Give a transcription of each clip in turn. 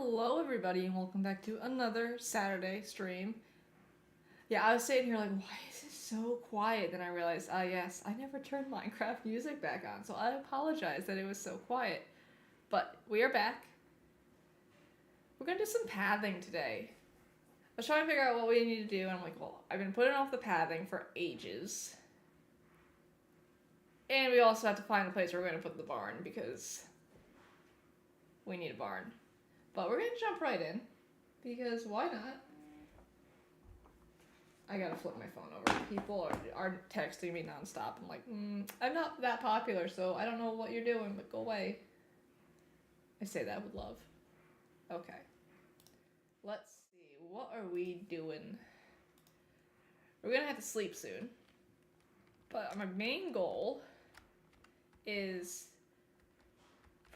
Hello, everybody, and welcome back to another Saturday stream. Yeah, I was sitting here like, why is it so quiet? Then I realized, yes, I never turned Minecraft music back on, so I apologize that it was so quiet. But we are back. We're gonna do some pathing today. I was trying to figure out what we need to do, and I'm like, well, I've been putting off the pathing for ages. And we also have to find a place where we're gonna put the barn, because we need a barn. But we're gonna jump right in, because why not? I gotta flip my phone over. People are texting me nonstop. I'm like, I'm not that popular, so I don't know what you're doing, but go away. I say that with love. Okay. Let's see. What are we doing? We're gonna have to sleep soon. But my main goal is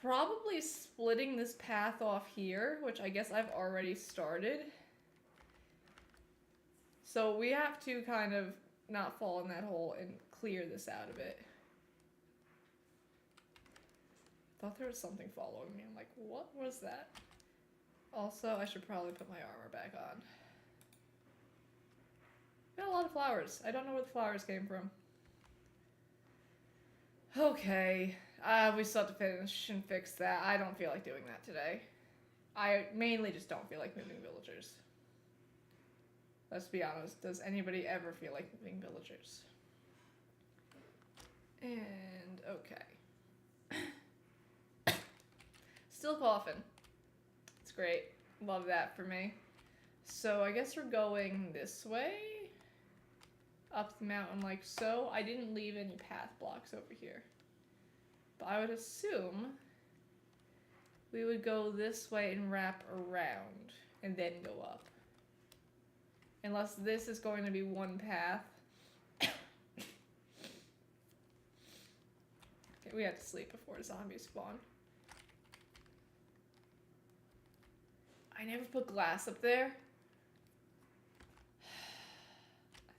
probably splitting this path off here, which I guess I've already started. So we have to kind of not fall in that hole and clear this out of it. Thought there was something following me. I'm like, what was that? Also, I should probably put my armor back on. Got a lot of flowers. I don't know where the flowers came from. Okay. We still have to finish and fix that. I don't feel like doing that today. I mainly just don't feel like moving villagers. Let's be honest. Does anybody ever feel like moving villagers? And okay. Still coughing. It's great. Love that for me. So I guess we're going this way. Up the mountain like so. I didn't leave any path blocks over here. But I would assume we would go this way and wrap around and then go up. Unless this is going to be one path. Okay, we have to sleep before zombies spawn. I never put glass up there. I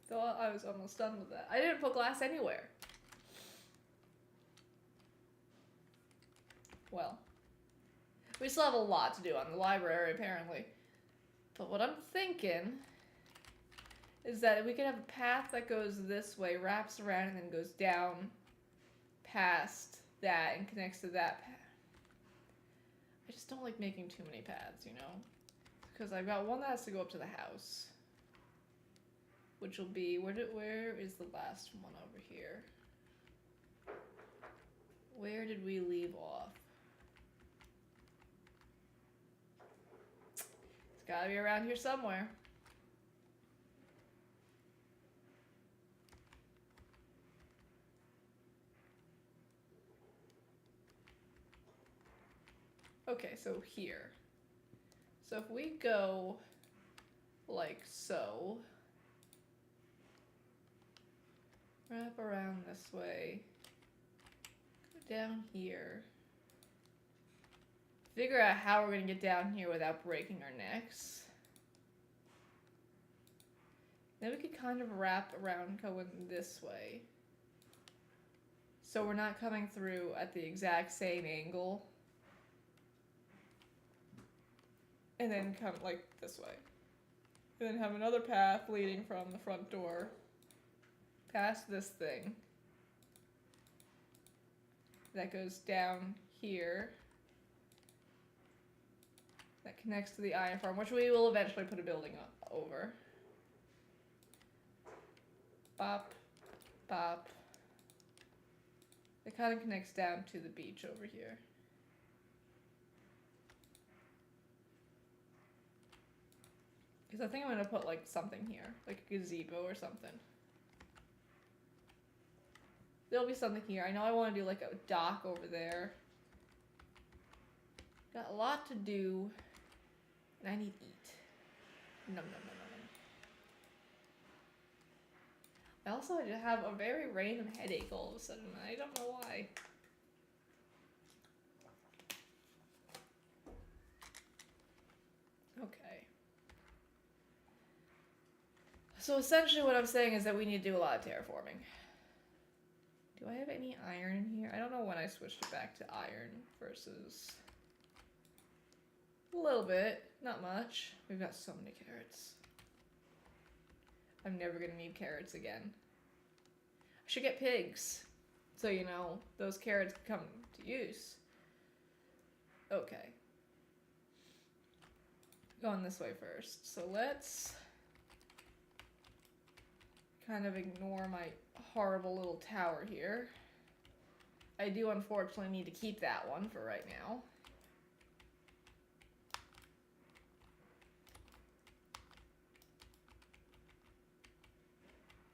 thought I was almost done with that. I didn't put glass anywhere. Well, we still have a lot to do on the library, apparently. But what I'm thinking is that we could have a path that goes this way, wraps around, and then goes down past that and connects to that path. I just don't like making too many paths, you know? Because I've got one that has to go up to the house. Which will be, where is the last one over here? Where did we leave off? It's gotta be around here somewhere. Okay, so here. So if we go like so, wrap around this way, go down here, figure out how we're gonna get down here without breaking our necks. Then we could kind of wrap around going this way. So we're not coming through at the exact same angle. And then come like this way. And then have another path leading from the front door past this thing that goes down here that connects to the iron farm, which we will eventually put a building over. Bop, bop. It kind of connects down to the beach over here. Because I think I'm going to put, like, something here. Like a gazebo or something. There'll be something here. I know I want to do, like, a dock over there. Got a lot to do. And I need to eat. Nom, nom, nom, nom. I also have a very random headache all of a sudden. I don't know why. Okay. So essentially what I'm saying is that we need to do a lot of terraforming. Do I have any iron in here? I don't know when I switched it back to iron versus... A little bit, not much. We've got so many carrots. I'm never gonna need carrots again. I should get pigs. So, you know, those carrots come to use. Okay. Going this way first. So let's kind of ignore my horrible little tower here. I do unfortunately need to keep that one for right now.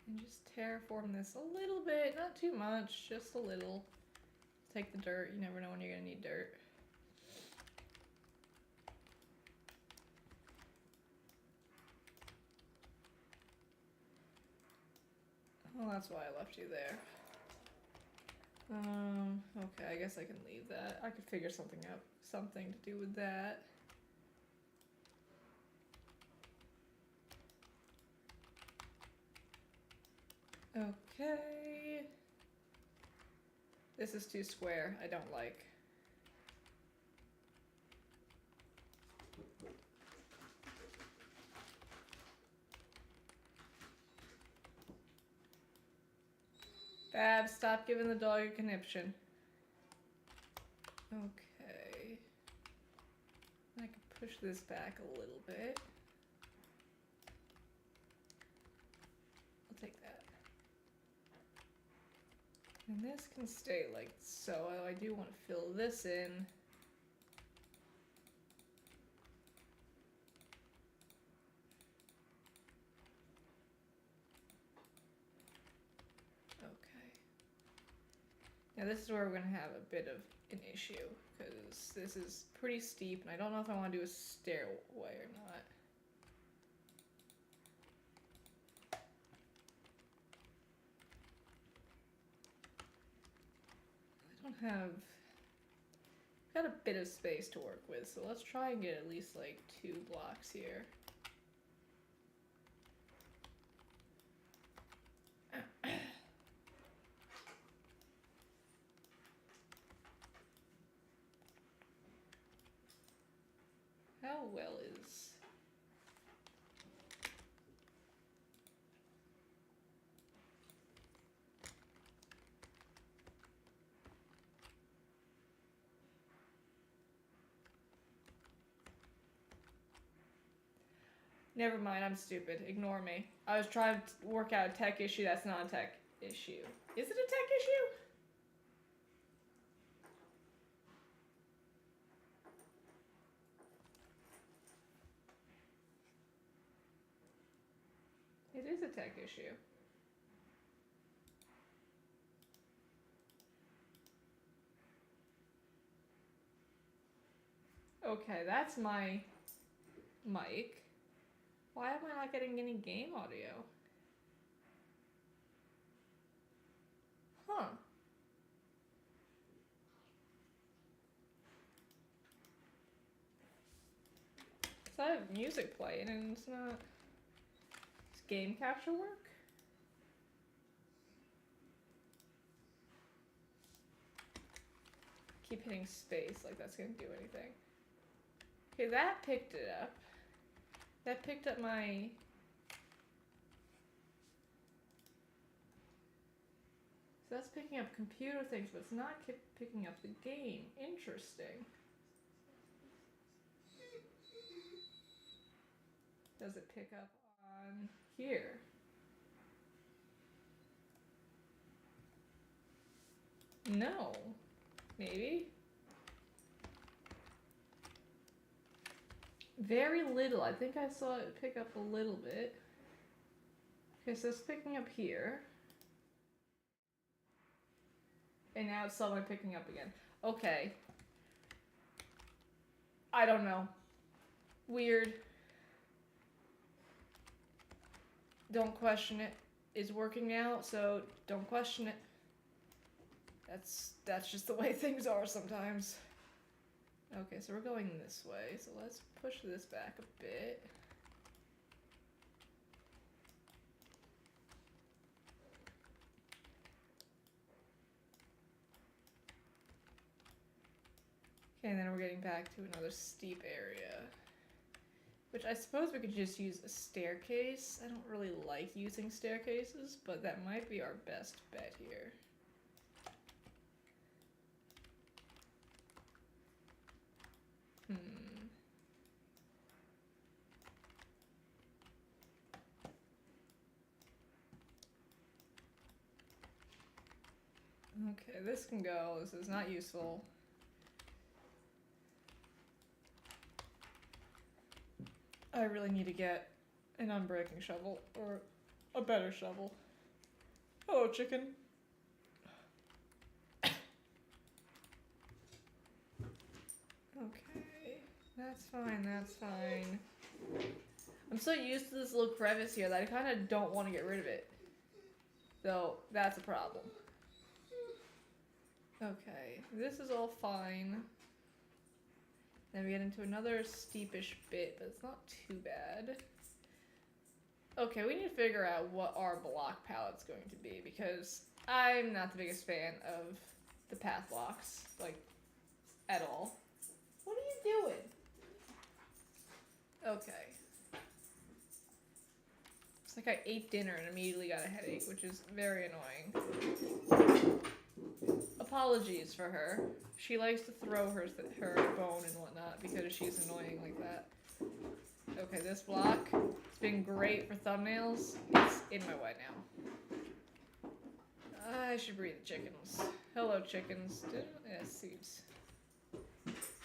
And just terraform this a little bit, not too much, just a little. Take the dirt, you never know when you're gonna need dirt. Well, that's why I left you there. Okay, I guess I can leave that. I could figure something out, something to do with that. Okay. This is too square. I don't like. Bab, stop giving the dog a conniption. Okay. I can push this back a little bit. I'll take that. And this can stay like so. I do want to fill this in. Now this is where we're going to have a bit of an issue, because this is pretty steep, and I don't know if I want to do a stairway or not. I don't have... I've got a bit of space to work with, so let's try and get at least like 2 blocks here. How well is... Never mind, I'm stupid. Ignore me. I was trying to work out a tech issue that's not a tech issue. Is it a tech issue? It is a tech issue. Okay, that's my mic. Why am I not getting any game audio? Huh. So I have music playing and it's not... Does game capture work? Keep hitting space like that's gonna do anything. Okay, that picked it up. That picked up my... So that's picking up computer things, but it's not picking up the game. Interesting. Does it pick up on here? No. Maybe? Very little. I think I saw it pick up a little bit. Okay, so it's picking up here. And now it's suddenly picking up again. Okay. I don't know. Weird. Don't question it. It's working now, so don't question it. That's just the way things are sometimes. Okay, so we're going this way, so let's push this back a bit. Okay, and then we're getting back to another steep area. Which I suppose we could just use a staircase. I don't really like using staircases, but that might be our best bet here. Okay, this can go. This is not useful. I really need to get an unbreaking shovel, or a better shovel. Hello, chicken. Okay, that's fine, that's fine. I'm so used to this little crevice here that I kind of don't want to get rid of it. Though, that's a problem. Okay, this is all fine. Then we get into another steepish bit, but it's not too bad. Okay, we need to figure out what our block palette's going to be, because I'm not the biggest fan of the path blocks, like, at all. What are you doing? Okay. It's like I ate dinner and immediately got a headache, which is very annoying. Apologies for her. She likes to throw her bone and whatnot because she's annoying like that. Okay, this block, it's been great for thumbnails. It's in my way now. I should breed the chickens. Hello, chickens. Yeah, seeds.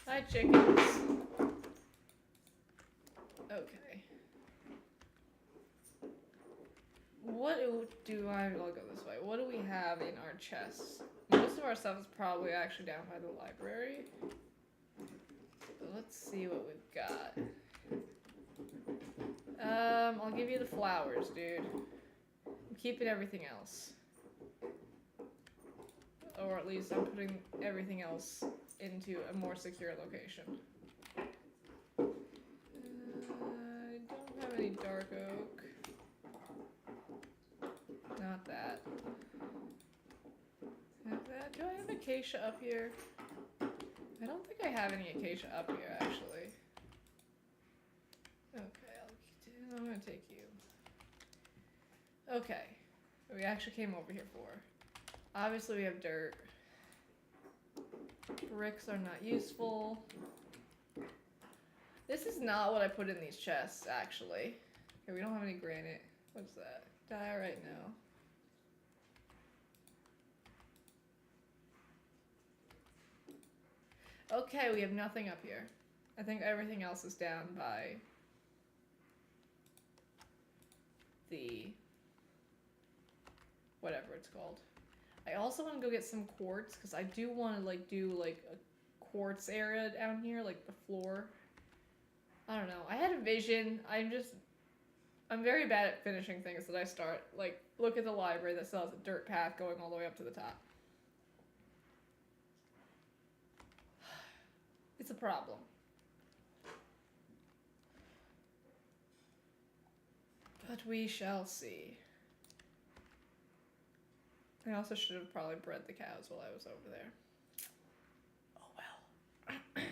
Hi, chickens. Okay. What do I'll go this way. What do we have in our chests? Most of our stuff is probably actually down by the library. But let's see what we've got. I'll give you the flowers, dude. I'm keeping everything else. Or at least I'm putting everything else into a more secure location. I don't have any dark oak. Not that. Have that? Do I have acacia up here? I don't think I have any acacia up here, actually. Okay, I'm gonna take you. Okay. We actually came over here for. Obviously we have dirt. Bricks are not useful. This is not what I put in these chests, actually. Okay, we don't have any granite. What's that? Diorite now. Okay, we have nothing up here. I think everything else is down by the whatever it's called. I also want to go get some quartz because I do want to like do like a quartz area down here, like the floor. I don't know. I had a vision. I'm very bad at finishing things that I start. Like, look at the library that still has a dirt path going all the way up to the top. It's a problem. But we shall see. I also should have probably bred the cows while I was over there. Oh well.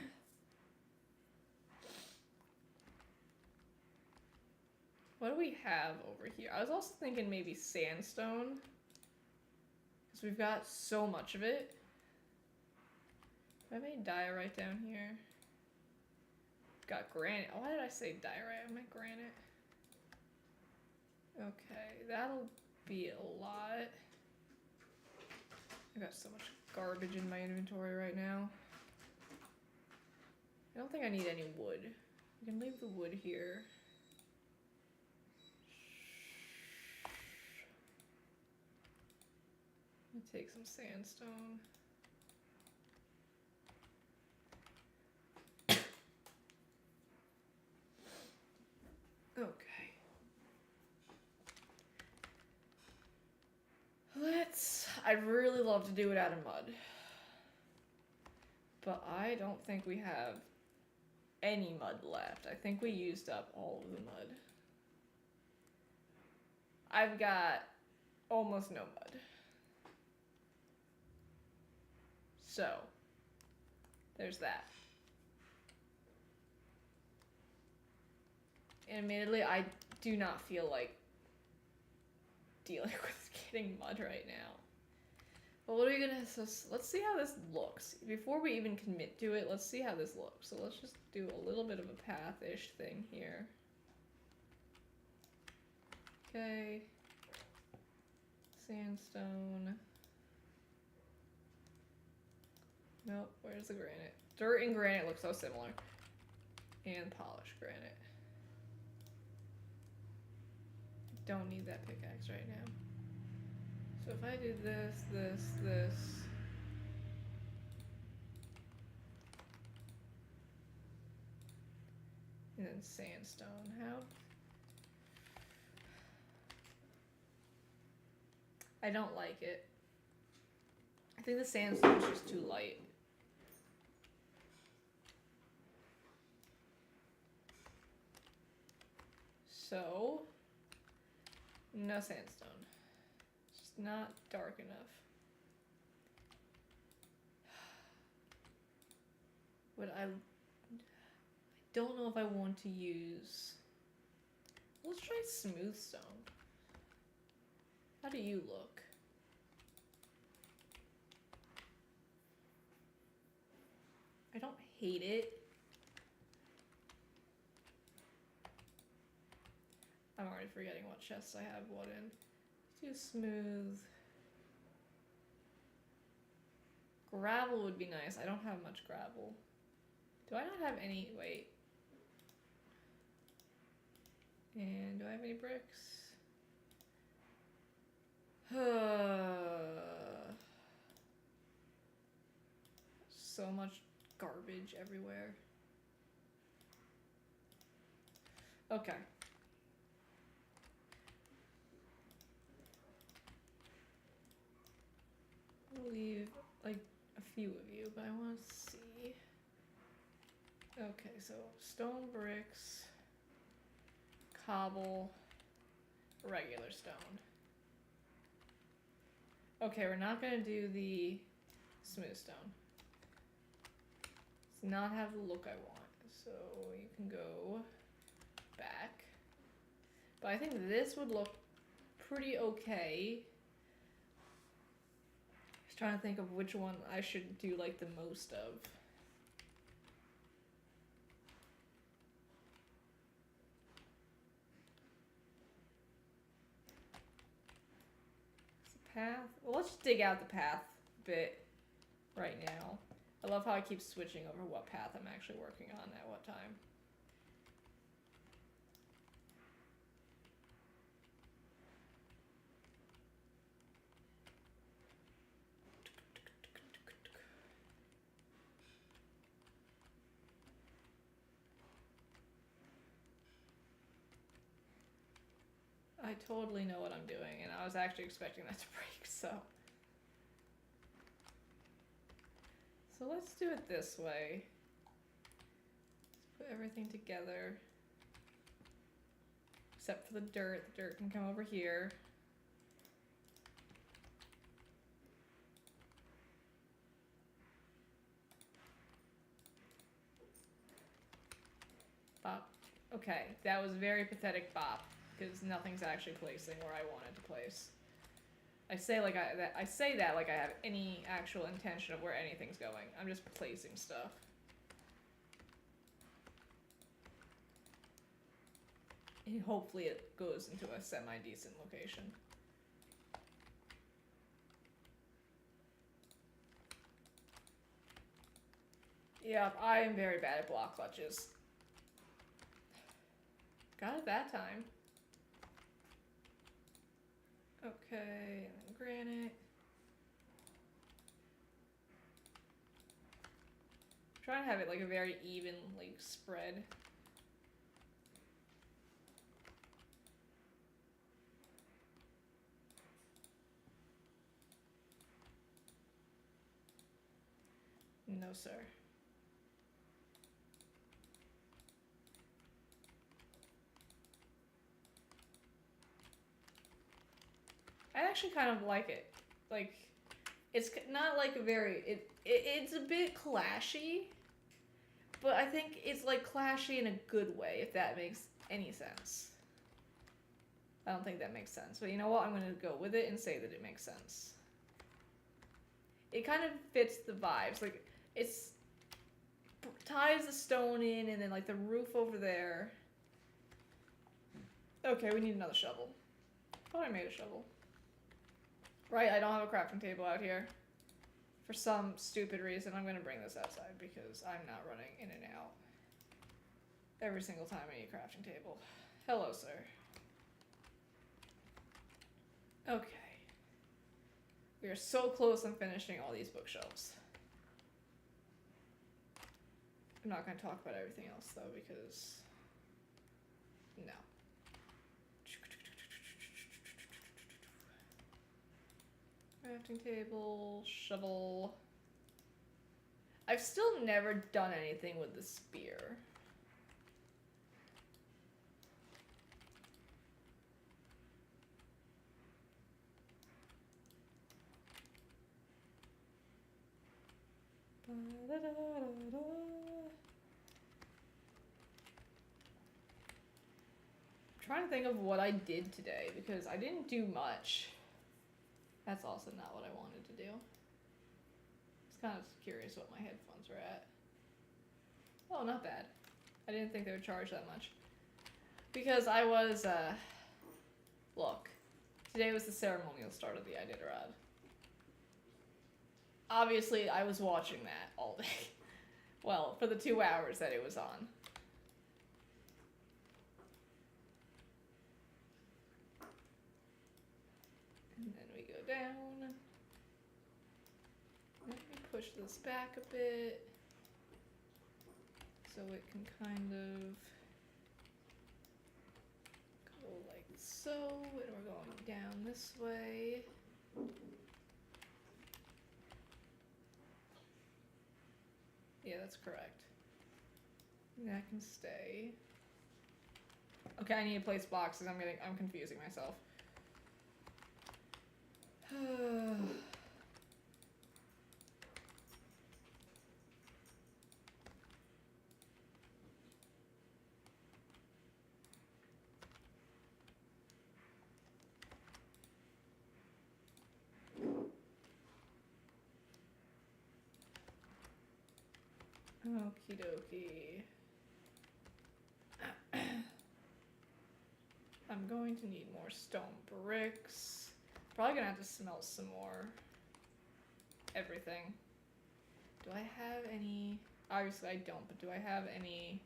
What do we have over here? I was also thinking maybe sandstone. Because we've got so much of it. Have I made diorite down here? Got granite. Why did I say diorite? I meant granite. Okay, that'll be a lot. I got so much garbage in my inventory right now. I don't think I need any wood. We can leave the wood here. Let me take some sandstone. Okay. I'd really love to do it out of mud. But I don't think we have any mud left. I think we used up all of the mud. I've got almost no mud. So, There's that. And admittedly, I do not feel like dealing with getting mud right now. But what are we gonna, so let's see how this looks. Before we even commit to it, let's see how this looks. So let's just do a little bit of a path-ish thing here. Okay. Sandstone. Nope, where's the granite? Dirt and granite look so similar. And polished granite. Don't need that pickaxe right now. So if I do this, this. And then sandstone, how? I don't like it. I think the sandstone's just too light. So, no sandstone. It's just not dark enough. What I don't know if I want to use. Let's try smooth stone. How do you look? I don't hate it. I'm already forgetting what chests I have what in. Let's do smooth. Gravel would be nice. I don't have much gravel. Do I not have any? Wait. And do I have any bricks? So much garbage everywhere. Okay. I'll leave like a few of you, but I want to see. Okay, so stone bricks, cobble, regular stone. Okay, we're not gonna do the smooth stone. Does not have the look I want, so you can go back. But I think this would look pretty okay. Just trying to think of which one I should do like the most of. Path. Well, let's just dig out the path bit right now. I love how I keep switching over what path I'm actually working on at what time. I totally know what I'm doing, and I was actually expecting that to break, so. So let's do it this way. Let's put everything together. Except for the dirt. The dirt can come over here. Bop. Okay, that was very pathetic bop, because nothing's actually placing where I want it to place. I say that like I have any actual intention of where anything's going. I'm just placing stuff. And hopefully it goes into a semi-decent location. Yeah, I am very bad at block clutches. Got it that time. Okay, and then granite. Try to have it like a very even like spread. No, sir. I actually kind of like it. Like, It's not like a very it's a bit clashy, but I think it's like clashy in a good way, if that makes any sense. I don't think that makes sense, but you know what? I'm gonna go with it and say that it makes sense. It kind of fits the vibes. Like, it's ties the stone in, and then like the roof over there. Okay, we need another shovel. Thought I made a shovel. Right, I don't have a crafting table out here. For some stupid reason, I'm gonna bring this outside because I'm not running in and out every single time I need a crafting table. Hello, sir. Okay. We are so close on finishing all these bookshelves. I'm not going to talk about everything else, though, because... no. Crafting table, shovel... I've still never done anything with the spear. I'm trying to think of what I did today, because I didn't do much. That's also not what I wanted to do. I was kind of curious what my headphones were at. Oh, not bad. I didn't think they would charge that much. Because I was, look. Today was the ceremonial start of the Iditarod. Obviously, I was watching that all day. Well, for the 2 hours that it was on. And then we go down. Let me push this back a bit. So it can kind of go like so. And we're going down this way. Yeah, that's correct. That can stay. Okay, I need to place boxes. I'm confusing myself. Okie dokie. I'm going to need more stone bricks. Probably gonna have to smelt some more everything. Do I have any? Obviously I don't, but do I have any?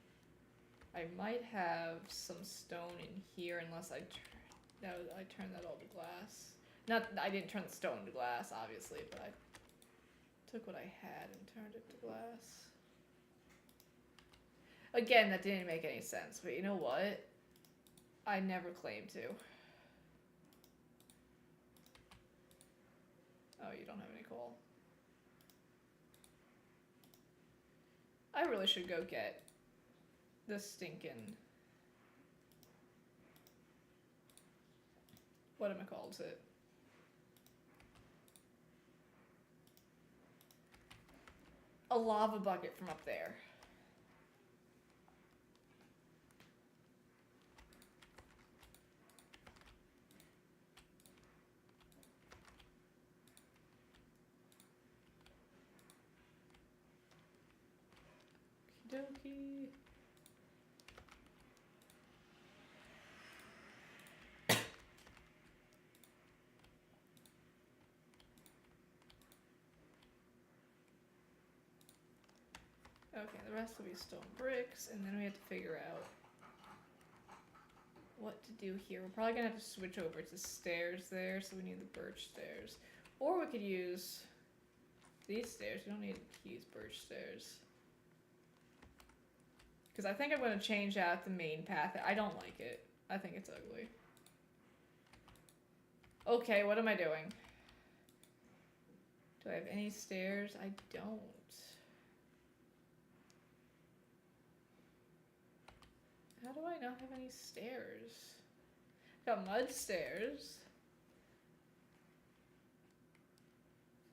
I might have some stone in here unless I turn that all to glass. Not, I didn't turn the stone to glass, obviously, but I took what I had and turned it to glass. Again, that didn't make any sense, but you know what? I never claimed to. Oh, you don't have any coal. I really should go get the stinking... whatchamacallit it? A lava bucket from up there. Okie dokie. Okay, the rest will be stone bricks, and then we have to figure out what to do here. We're probably gonna have to switch over to stairs there, so we need the birch stairs. Or we could use these stairs. We don't need to use birch stairs. Because I think I'm going to change out the main path. I don't like it. I think it's ugly. Okay, what am I doing? Do I have any stairs? I don't. How do I not have any stairs? Got mud stairs.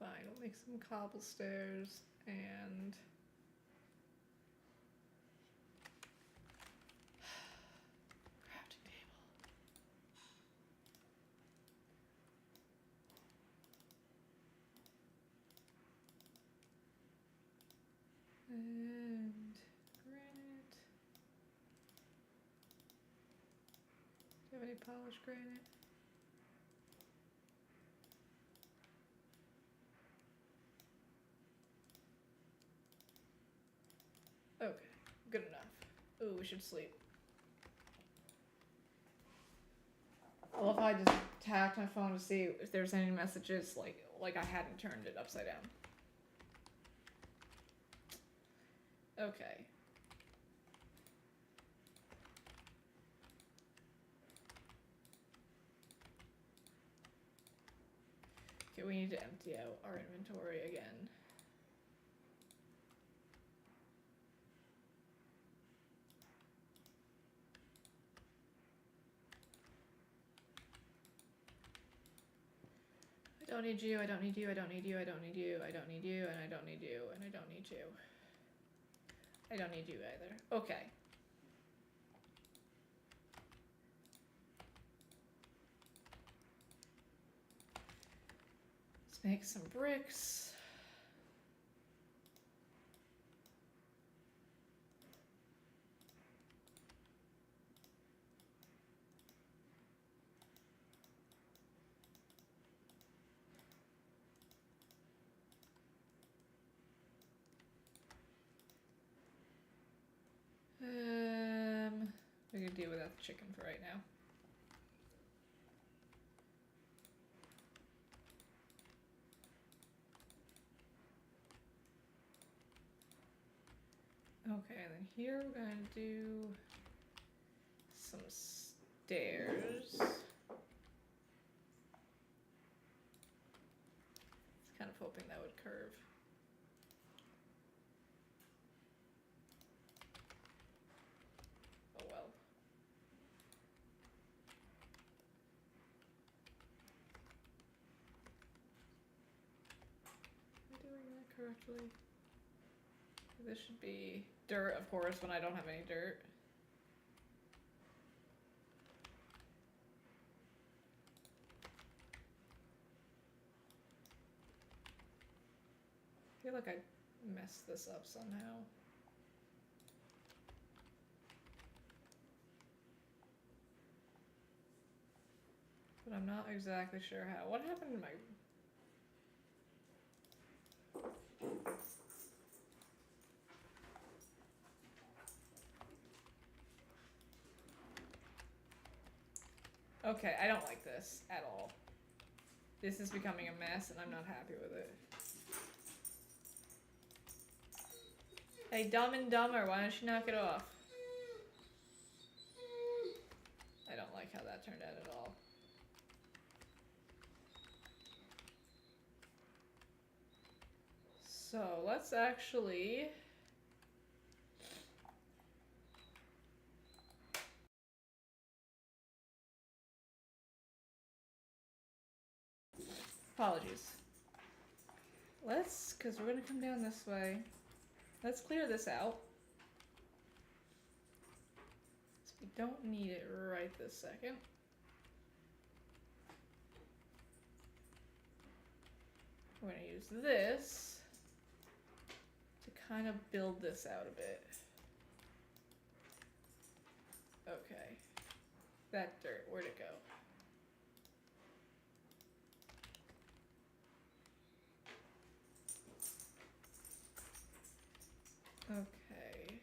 Fine, we'll make some cobble stairs and crafting table. And granite. Do you have any polished granite? Okay, good enough. Ooh, we should sleep. I love how I just tapped my phone to see if there's any messages, like I hadn't turned it upside down. Okay. Okay, we need to empty out our inventory again. I don't need you, I don't need you, I don't need you, I don't need you, I don't need you, and I don't need you, and I don't need you. I don't need you either. Okay. Let's make some bricks. We can deal without the chicken for right now. Okay, and then here we're gonna do some stairs. Kind of hoping that would curve. Oh well. Am I doing that correctly? This should be dirt, of course, when I don't have any dirt. I feel like I messed this up somehow. But I'm not exactly sure how. What happened to my... Okay, I don't like this at all. This is becoming a mess and I'm not happy with it. Hey, Dumb and Dumber, why don't you knock it off? I don't like how that turned out at all. So, let's actually... Apologies. Let's, because we're going to come down this way. Let's clear this out. So we don't need it right this second. We're going to use this to kind of build this out a bit. Okay. That dirt, where'd it go? Okay.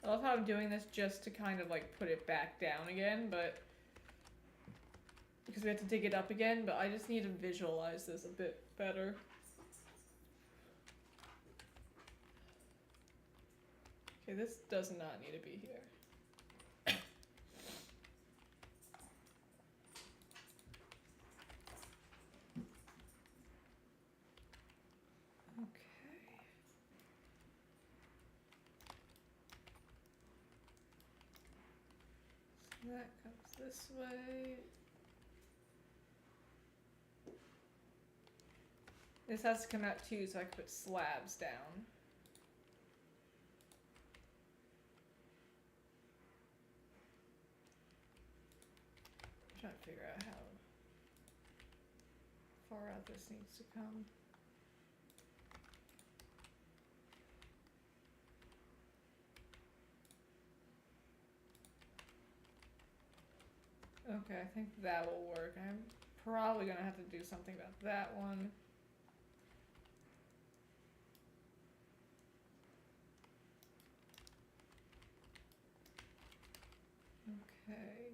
I love how I'm doing this just to kind of like put it back down again, but because we have to dig it up again, but I just need to visualize this a bit better. Okay, this does not need to be here. That comes this way. This has to come out too, so I can put slabs down. I'm trying to figure out how far out this needs to come. Okay, I think that will work. I'm probably gonna have to do something about that one. Okay.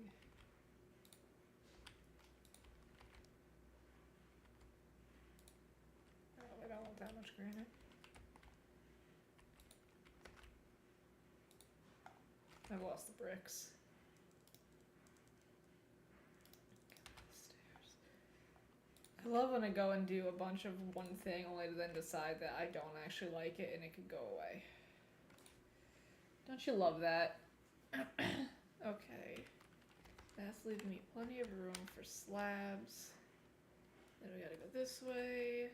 Oh, I don't want that much granite. I've lost the bricks. I love when I go and do a bunch of one thing only to then decide that I don't actually like it and it could go away. Don't you love that? Okay. That's leaving me plenty of room for slabs. Then we gotta go this way.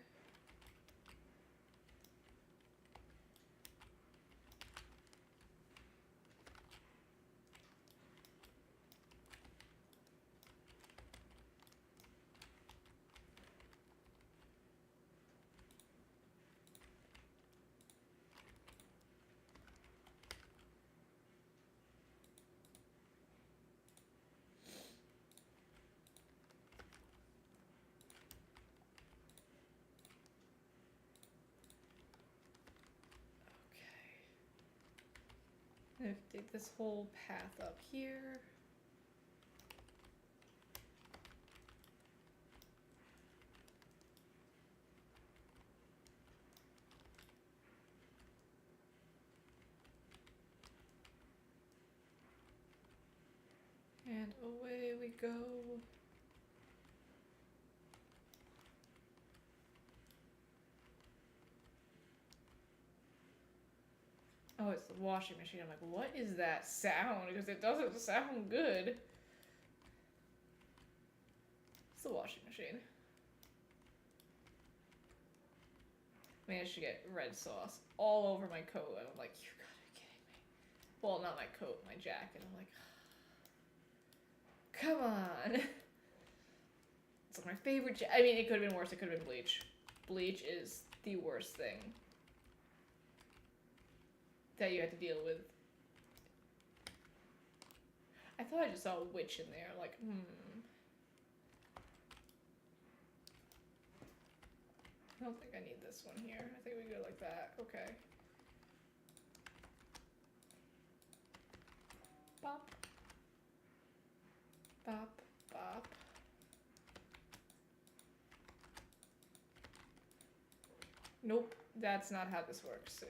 I have to dig this whole path up here. And away we go. Oh, it's the washing machine. I'm like, what is that sound? Because it doesn't sound good. It's the washing machine. Managed to get red sauce all over my coat. And I'm like, you gotta be kidding me. Well, not my coat, my jacket. I'm like, come on. It's like my favorite I mean, it could have been worse. It could have been bleach. Bleach is the worst thing that you had to deal with. I thought I just saw a witch in there. Like, I don't think I need this one here. I think we go like that. Okay. Bop. Bop. Bop. Nope. That's not how this works.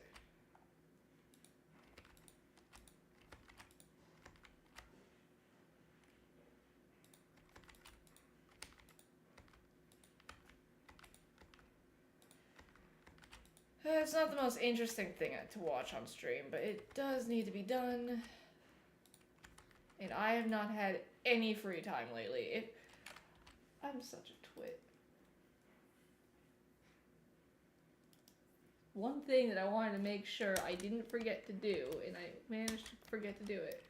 It's not the most interesting thing to watch on stream, but it does need to be done. And I have not had any free time lately. I'm such a twit. One thing that I wanted to make sure I didn't forget to do, and I managed to forget to do it.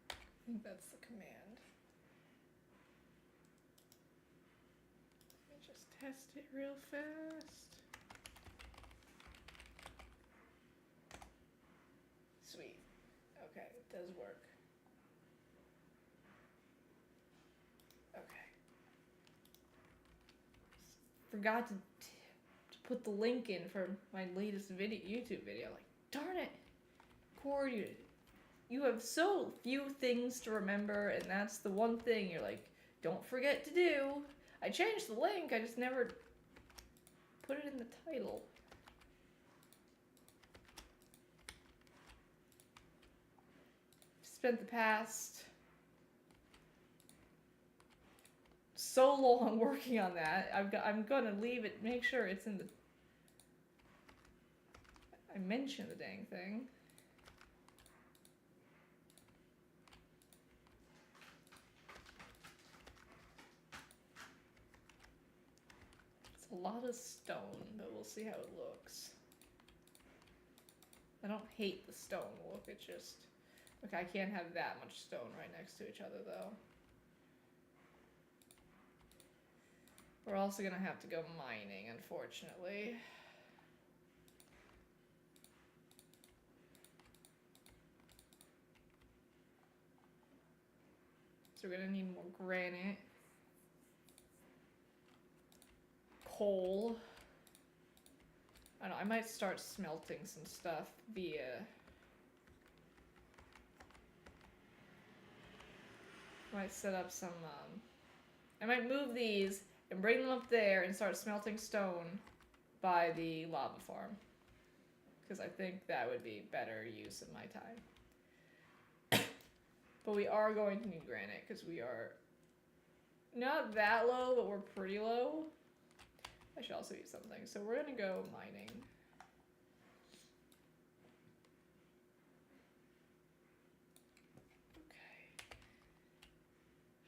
I think that's the command. Let me just test it real fast. Sweet. Okay, it does work. Okay. Forgot to put the link in for my latest video, YouTube video. Like, darn it, Cord, you have so few things to remember, and that's the one thing you're like, don't forget to do. I changed the link, I just never put it in the title. Spent the past so long working on that. I'm gonna leave it, make sure it's in the... I mentioned the dang thing. A lot of stone, but we'll see how it looks. I don't hate the stone look, it's just... Okay, I can't have that much stone right next to each other, though. We're also gonna have to go mining, unfortunately. So we're gonna need more granite. Coal. I don't know, I might start smelting some stuff via... Might set up some, I might move these and bring them up there and start smelting stone by the lava farm. Because I think that would be better use of my time. But we are going to need granite because we are not that low, but we're pretty low. I should also eat something. So we're gonna go mining.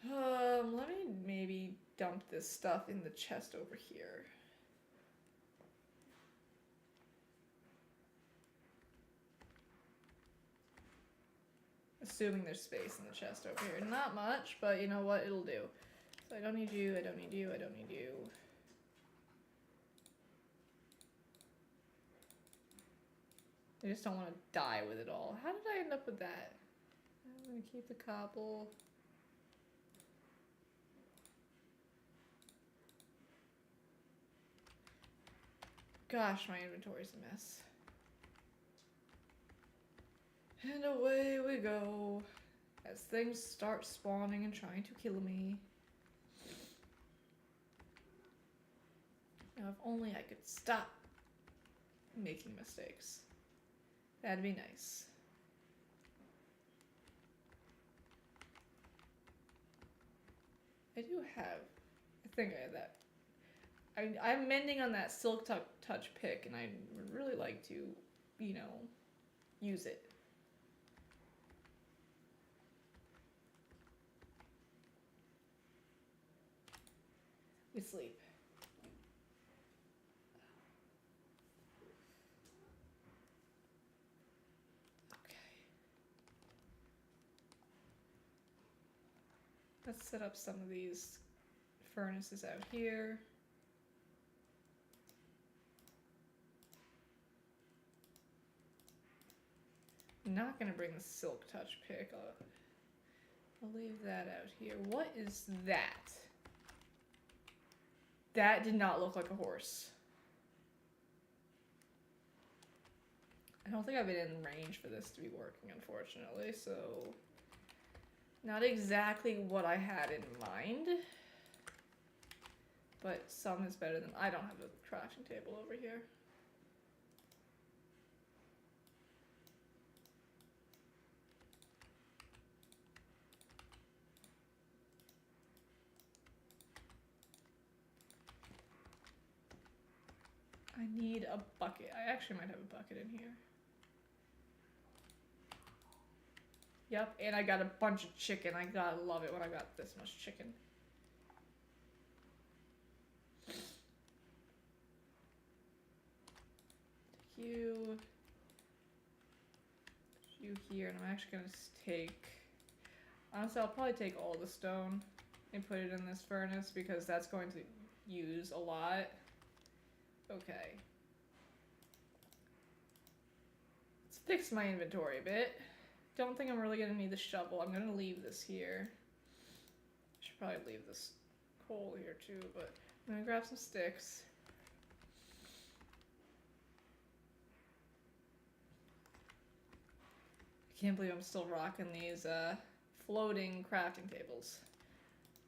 Okay. Let me maybe dump this stuff in the chest over here. Assuming there's space in the chest over here. Not much, but you know what? It'll do. So I don't need you, I don't need you, I don't need you. I just don't want to die with it all. How did I end up with that? I'm gonna keep the cobble. Gosh, my inventory's a mess. And away we go. As things start spawning and trying to kill me. Now if only I could stop making mistakes. That'd be nice. I do have, I think I have that. I'm mending on that Silk Touch pick, and I would really like to, you know, use it. We sleep. Okay. Let's set up some of these furnaces out here. I'm not gonna bring the Silk Touch pick. I'll leave that out here. What is that? That did not look like a horse. I don't think I've been in range for this to be working, unfortunately, so... Not exactly what I had in mind. But some is better than... I don't have a crafting table over here. I need a bucket. I actually might have a bucket in here. Yep, and I got a bunch of chicken. I gotta love it when I got this much chicken. You here, and I'm actually gonna take... Honestly, I'll probably take all the stone and put it in this furnace because that's going to use a lot. Okay. Let's fix my inventory a bit. Don't think I'm really gonna need the shovel. I'm gonna leave this here. Should probably leave this coal here too, but I'm gonna grab some sticks. I can't believe I'm still rocking these floating crafting tables.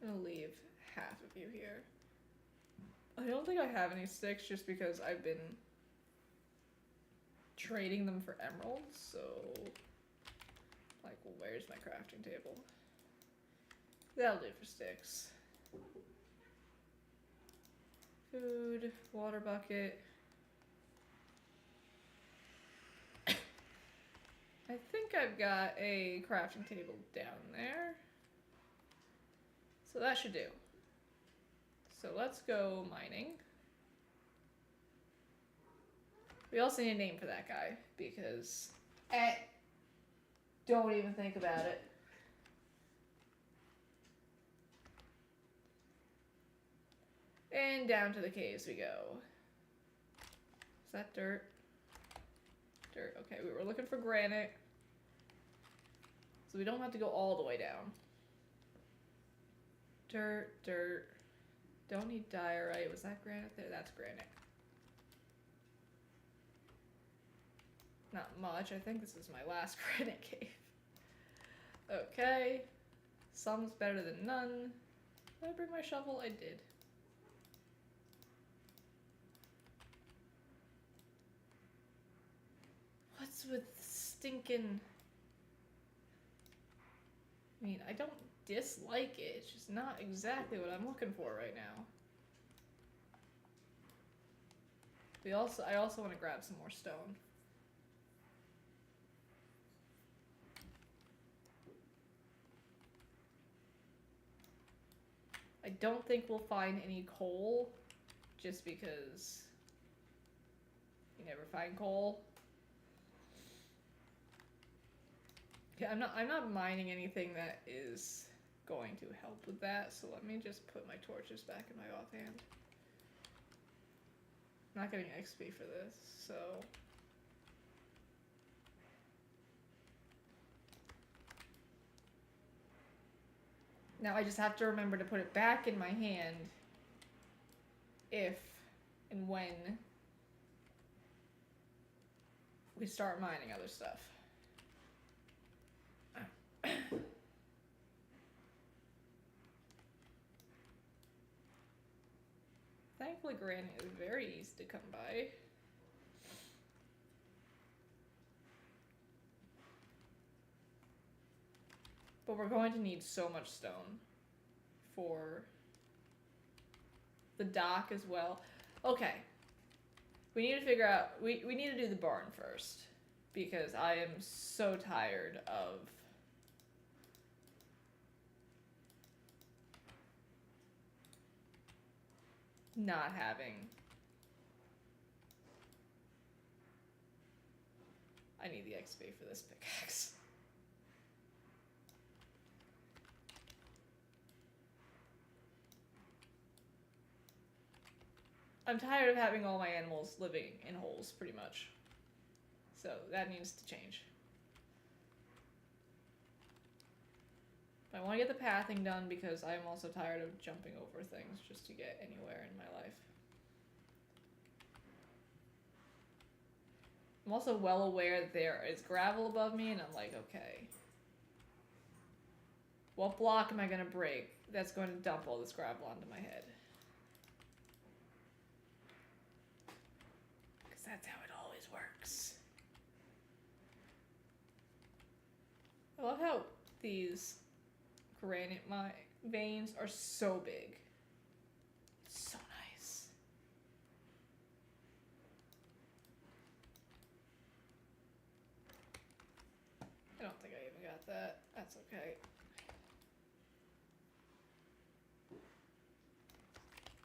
I'm gonna leave half of you here. I don't think I have any sticks just because I've been trading them for emeralds, so... Like, well, where's my crafting table? That'll do for sticks. Food, water bucket. I think I've got a crafting table down there. So that should do. So let's go mining. We also need a name for that guy, because... don't even think about it. And down to the caves we go. Is that dirt? Dirt. Okay, we were looking for granite. So we don't have to go all the way down. Dirt, dirt. Don't need diorite. Was that granite there? That's granite. Not much. I think this is my last granite cave. Okay. Some's better than none. Did I bring my shovel? I did. What's with stinking... I mean, I don't dislike it. It's just not exactly what I'm looking for right now. I also want to grab some more stone. I don't think we'll find any coal, just because you never find coal. Yeah, I'm not mining anything that is going to help with that, so let me just put my torches back in my offhand. I'm not getting XP for this, so... Now I just have to remember to put it back in my hand if and when we start mining other stuff. Thankfully granite is very easy to come by. But we're going to need so much stone for the dock as well. Okay. We need to figure out... We need to do the barn first. Because I am so tired of... not having... I need the XP for this pickaxe. I'm tired of having all my animals living in holes, pretty much. So that needs to change. I want to get the pathing done because I'm also tired of jumping over things just to get anywhere in my life. I'm also well aware that there is gravel above me, and I'm like, okay. What block am I going to break that's going to dump all this gravel onto my head? Because that's how it always works. I love how these granite veins are so big. So nice. I don't think I even got that. That's okay.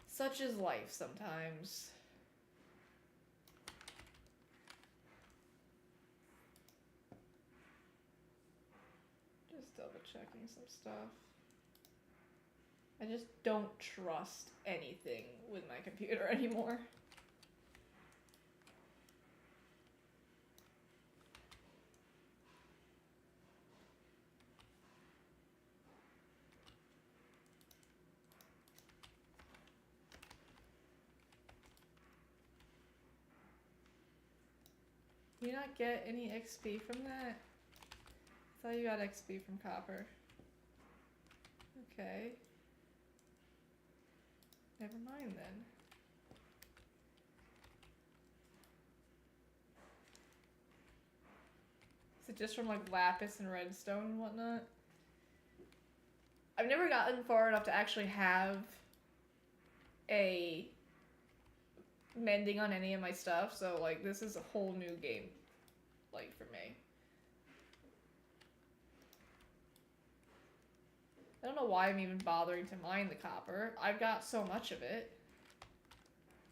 Such is life sometimes. Just double checking some stuff. I just don't trust anything with my computer anymore. Do you not get any XP from that? I thought you got XP from copper. Okay. Never mind then. Is it just from like lapis and redstone and whatnot? I've never gotten far enough to actually have a mending on any of my stuff, so like this is a whole new game, like for me. I don't know why I'm even bothering to mine the copper. I've got so much of it.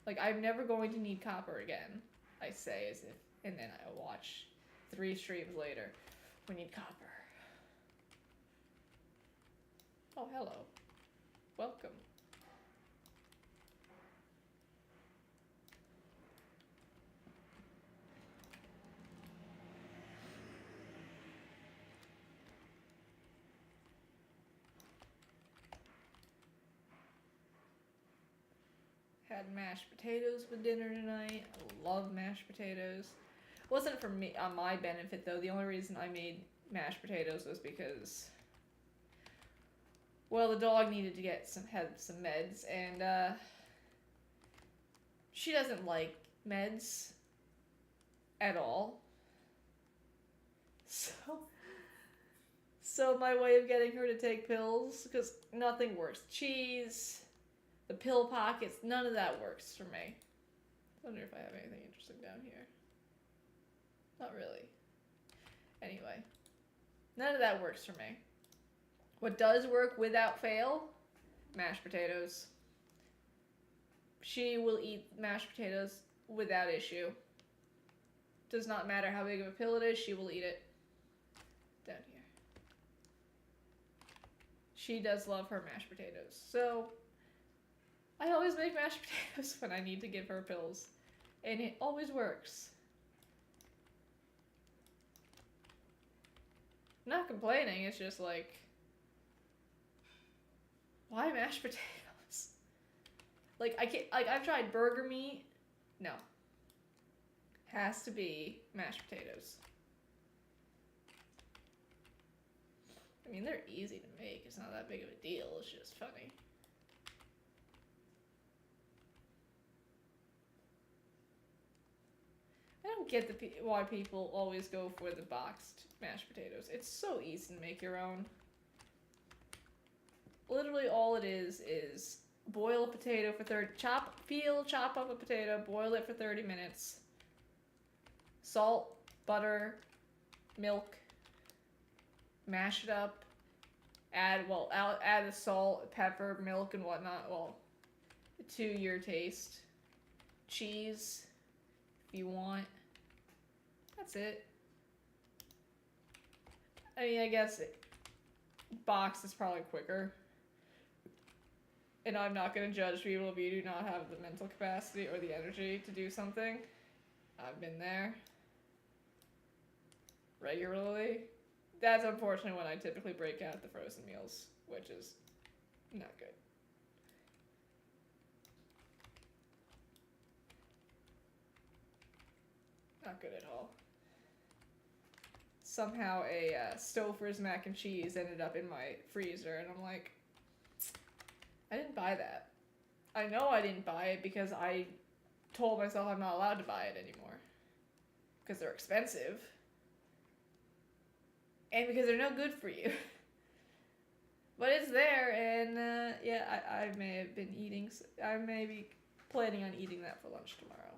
Like, I'm never going to need copper again. I say as if, and then I watch 3 streams later. We need copper. Oh, hello. Welcome. Had mashed potatoes with dinner tonight. I love mashed potatoes. It wasn't for me on my benefit though. The only reason I made mashed potatoes was because, well, the dog needed to had some meds, and she doesn't like meds at all. So my way of getting her to take pills, because nothing works. Cheese, the pill pockets, none of that works for me. I wonder if I have anything interesting down here. Not really. Anyway, none of that works for me. What does work without fail? Mashed potatoes. She will eat mashed potatoes without issue. Does not matter how big of a pill it is, she will eat it. Down here. She does love her mashed potatoes. So, I always make mashed potatoes when I need to give her pills. And it always works. I'm not complaining, it's just like, why mashed potatoes? Like, I can't, like, I've tried burger meat. No. Has to be mashed potatoes. I mean, they're easy to make. It's not that big of a deal. It's just funny. I don't get why people always go for the boxed mashed potatoes. It's so easy to make your own. Literally all it is boil a potato for chop up a potato, boil it for 30 minutes. Salt, butter, milk, mash it up, add the salt, pepper, milk, and whatnot, well, to your taste. Cheese, if you want. That's it. I mean, I guess box is probably quicker. And I'm not going to judge people if you do not have the mental capacity or the energy to do something. I've been there. Regularly. That's unfortunately when I typically break out the frozen meals, which is not good. Not good at all. Somehow a Stouffer's mac and cheese ended up in my freezer, and I'm like, I didn't buy that. I know I didn't buy it because I told myself I'm not allowed to buy it anymore. Because they're expensive. And because they're no good for you. But it's there, and yeah, I may have been eating, I may be planning on eating that for lunch tomorrow.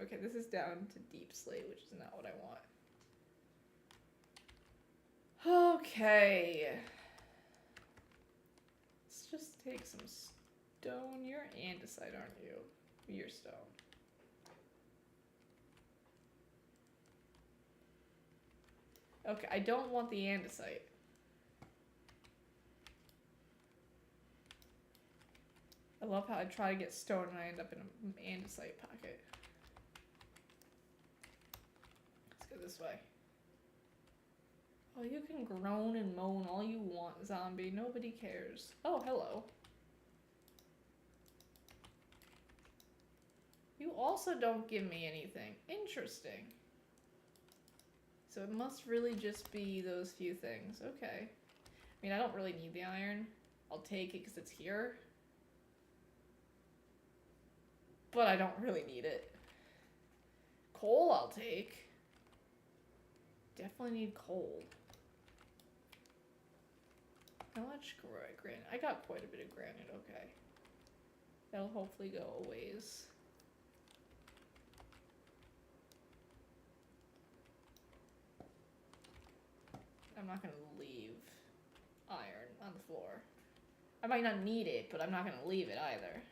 Okay, this is down to deep slate, which is not what I want. Okay. Let's just take some stone. You're andesite, aren't you? You're stone. Okay, I don't want the andesite. I love how I try to get stone and I end up in an andesite pocket. Let's go this way. Oh, you can groan and moan all you want, zombie. Nobody cares. Oh, hello. You also don't give me anything. Interesting. So it must really just be those few things. Okay. I mean, I don't really need the iron. I'll take it because it's here. But I don't really need it. Coal I'll take. Definitely need coal. How much granite? I got quite a bit of granite, okay. That'll hopefully go a ways. I'm not gonna leave iron on the floor. I might not need it, but I'm not gonna leave it either.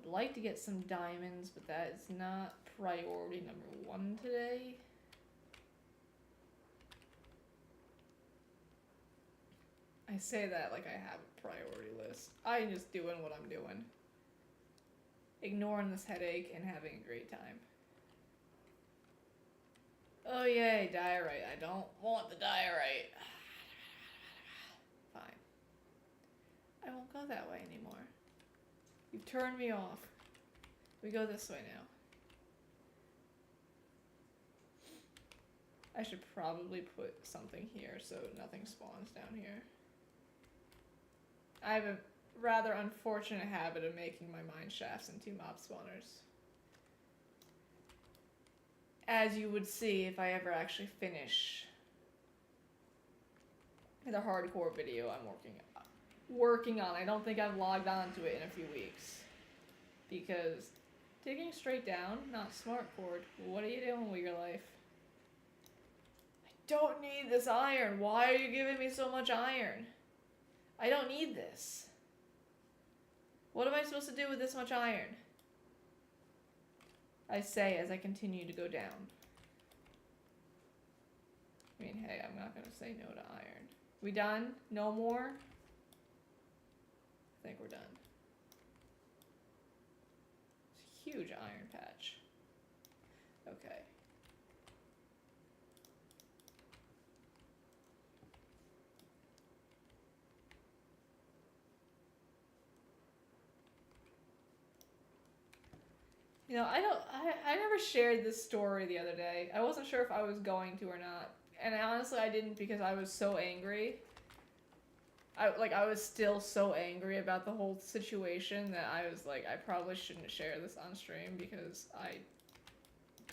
would like to get some diamonds, but that is not priority number 1 today. I say that like I have a priority list. I'm just doing what I'm doing. Ignoring this headache and having a great time. Oh yay, diorite. I don't want the diorite. Fine. I won't go that way anymore. You've turned me off. We go this way now. I should probably put something here so nothing spawns down here. I have a rather unfortunate habit of making my mine shafts into mob spawners. As you would see if I ever actually finish the hardcore video I'm working on. I don't think I've logged on to it in a few weeks. Because digging straight down, not smart, Cord. What are you doing with your life? I don't need this iron. Why are you giving me so much iron? I don't need this. What am I supposed to do with this much iron? I say as I continue to go down. I mean, hey, I'm not gonna say no to iron. We done? No more? I think we're done. It's a huge iron patch. Okay. You know, I never shared this story the other day. I wasn't sure if I was going to or not. And honestly, I didn't because I was so angry. I was still so angry about the whole situation that I was like, I probably shouldn't share this on stream because I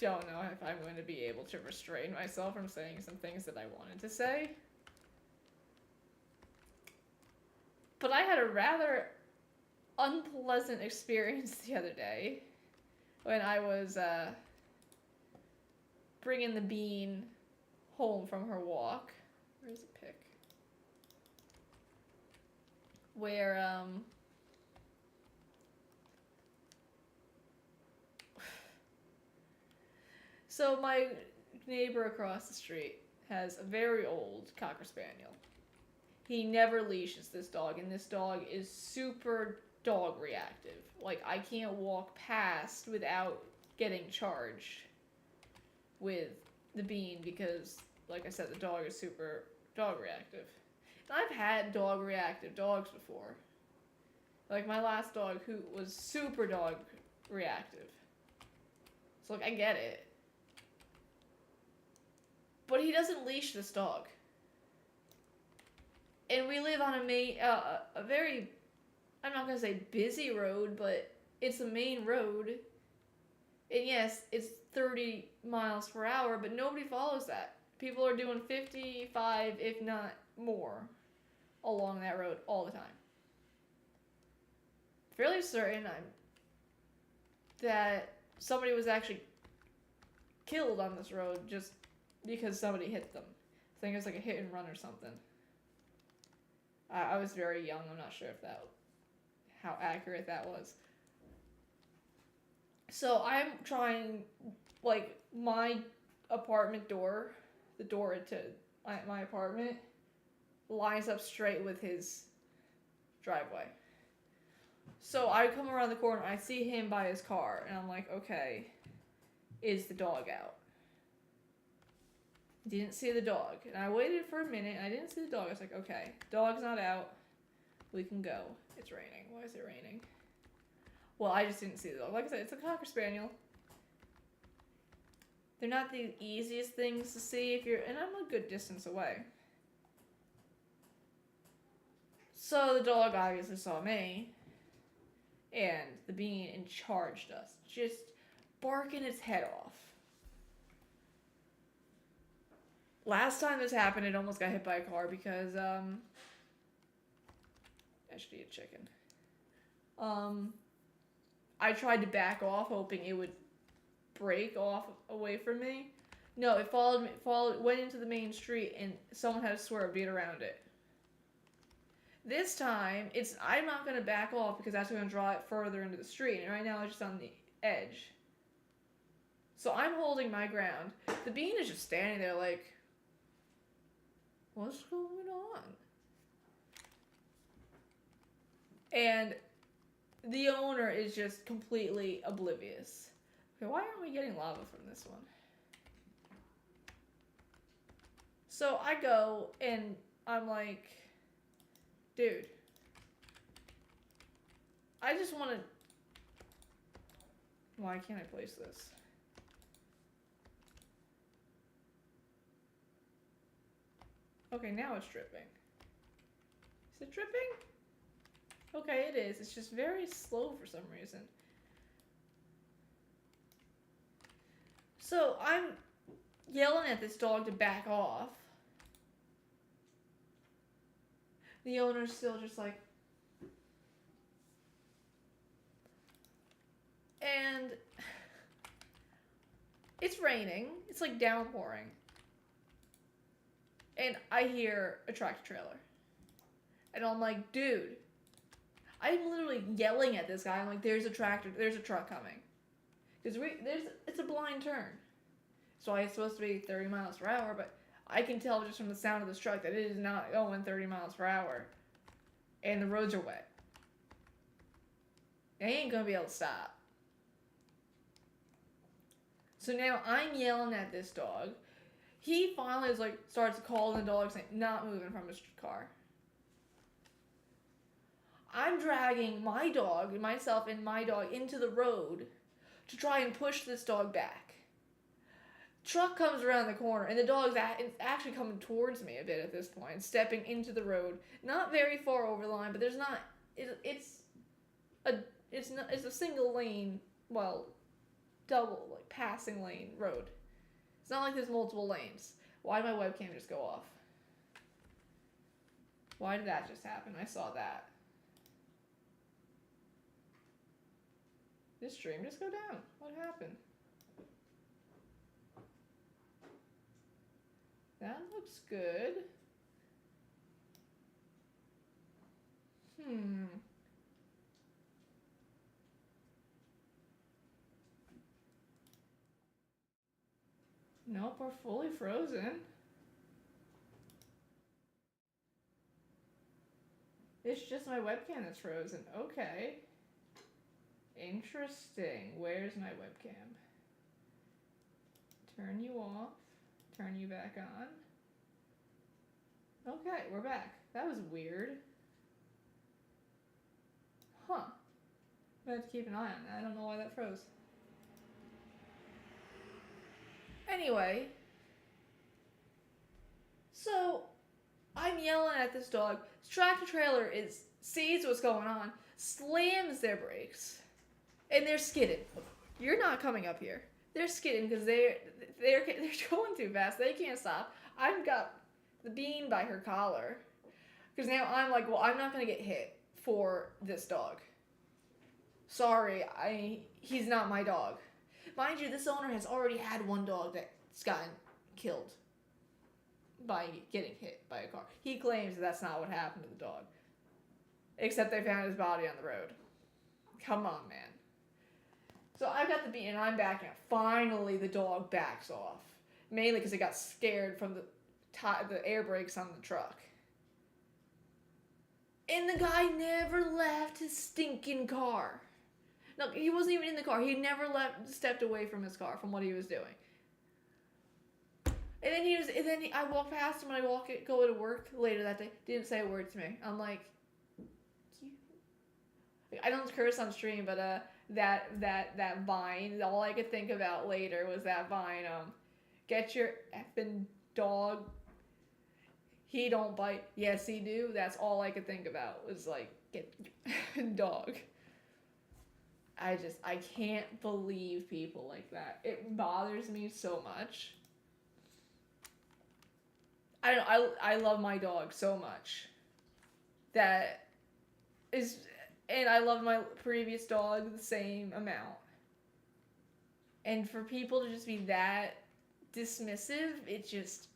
don't know if I'm going to be able to restrain myself from saying some things that I wanted to say. But I had a rather unpleasant experience the other day when I was bringing the bean home from her walk. Where's the pick? Where, so my neighbor across the street has a very old Cocker Spaniel. He never leashes this dog, and this dog is super dog reactive. Like, I can't walk past without getting charged with the bean because, like I said, the dog is super dog reactive. And I've had dog reactive dogs before. Like my last dog who was super dog reactive. So like I get it. But he doesn't leash this dog. And we live on a very, I'm not going to say busy road, but it's a main road. And yes, it's 30 miles per hour, but nobody follows that. People are doing 55, if not more, along that road all the time. Fairly certain that somebody was actually killed on this road just because somebody hit them. I think it was like a hit and run or something. I was very young. I'm not sure if how accurate that was. So I'm trying, like, my apartment door, the door to my apartment, lines up straight with his driveway. So I come around the corner, I see him by his car, and I'm like, okay, is the dog out? Didn't see the dog. And I waited for a minute, and I didn't see the dog. I was like, okay, dog's not out. We can go. It's raining. Why is it raining? Well, I just didn't see the dog. Like I said, it's a Cocker Spaniel. They're not the easiest things to see if you're... And I'm a good distance away. So the dog obviously saw me. And the bean and charged us. Just barking its head off. Last time this happened, it almost got hit by a car because, I should eat a chicken. I tried to back off, hoping it would break off away from me. No, it went into the main street, and someone had to swerve to get around it. This time, I'm not going to back off because that's going to draw it further into the street. And right now, it's just on the edge. So I'm holding my ground. The bean is just standing there like, what's going on? And the owner is just completely oblivious. Okay, why aren't we getting lava from this one? So I go and I'm like, dude, I just want to... Why can't I place this? Okay, now it's dripping. Is it dripping? Okay, it is. It's just very slow for some reason. So I'm yelling at this dog to back off. The owner's still just like... And it's raining. It's like downpouring. And I hear a tractor trailer. And I'm like, dude. I'm literally yelling at this guy. I'm like, there's a truck coming. Because it's a blind turn. So it's supposed to be 30 miles per hour, but I can tell just from the sound of this truck that it is not going 30 miles per hour. And the roads are wet. They ain't gonna be able to stop. So now I'm yelling at this dog. He finally is like, starts calling the dog, saying, not moving from his car. I'm dragging myself and my dog into the road to try and push this dog back. Truck comes around the corner and the dog's actually coming towards me a bit at this point, stepping into the road. Not very far over the line, but there's not, it's a single lane, well, double, like passing lane road. It's not like there's multiple lanes. Why did my webcam just go off? Why did that just happen? I saw that. Did stream just go down? What happened? That looks good. Nope, we're fully frozen. It's just my webcam that's frozen. Okay. Interesting. Where's my webcam? Turn you off. Turn you back on. Okay, we're back. That was weird. Huh. I have to keep an eye on that. I don't know why that froze. Anyway. So, I'm yelling at this dog. This tractor trailer sees what's going on, slams their brakes, and they're skidding. You're not coming up here. They're skidding because they're going too fast. They can't stop. I've got the bean by her collar because now I'm like, well, I'm not gonna get hit for this dog. Sorry, he's not my dog. Mind you, this owner has already had one dog that's gotten killed by getting hit by a car. He claims that's not what happened to the dog. Except they found his body on the road. Come on, man. So I've got the bean and I'm backing up. Finally, the dog backs off. Mainly because it got scared from the air brakes on the truck. And the guy never left his stinking car. No, he wasn't even in the car. He never stepped away from his car, from what he was doing. And then I walked past him and go to work later that day. Didn't say a word to me. I'm like, I don't curse on stream, but that vine. All I could think about later was that vine. Get your effing dog. He don't bite. Yes, he do. That's all I could think about was like, get your effing dog. I can't believe people like that. It bothers me so much. I love my dog so much. And I love my previous dog the same amount. And for people to just be that dismissive, it just,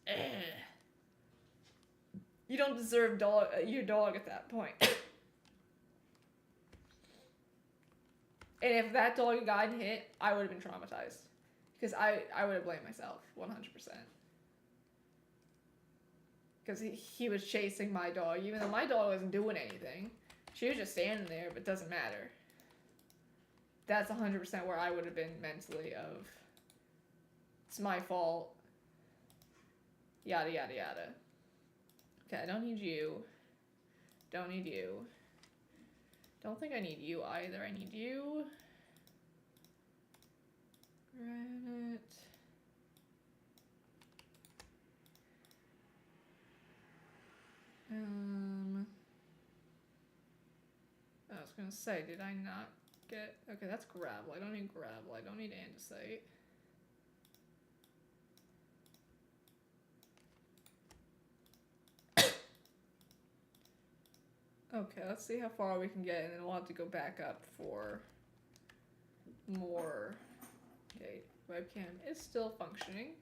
You don't deserve your dog at that point. And if that dog had gotten hit, I would have been traumatized. Because I would have blamed myself, 100%. Because he was chasing my dog, even though my dog wasn't doing anything. She was just standing there, but it doesn't matter. That's 100% where I would have been mentally of, it's my fault. Yada, yada, yada. Okay, I don't need you. Don't need you. Don't think I need you either. I need you. Granite. I was gonna say, did I not get... Okay, that's gravel. I don't need gravel. I don't need andesite. Okay, let's see how far we can get, and then we'll have to go back up for more. Okay, webcam is still functioning.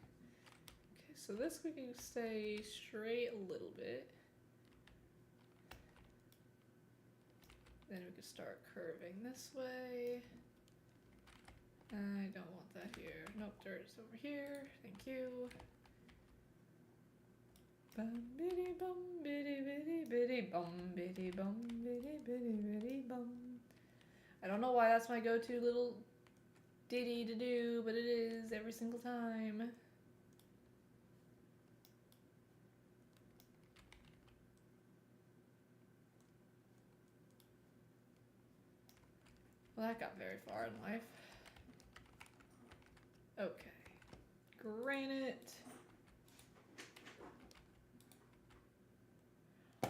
Okay, so this we can stay straight a little bit. Then we can start curving this way. I don't want that here. Nope, dirt is over here. Thank you. Bum biddy bum biddy biddy biddy bum biddy bum biddy biddy biddy bum. I don't know why that's my go-to little ditty to do, but it is every single time. Well, that got very far in life. Okay. Granite.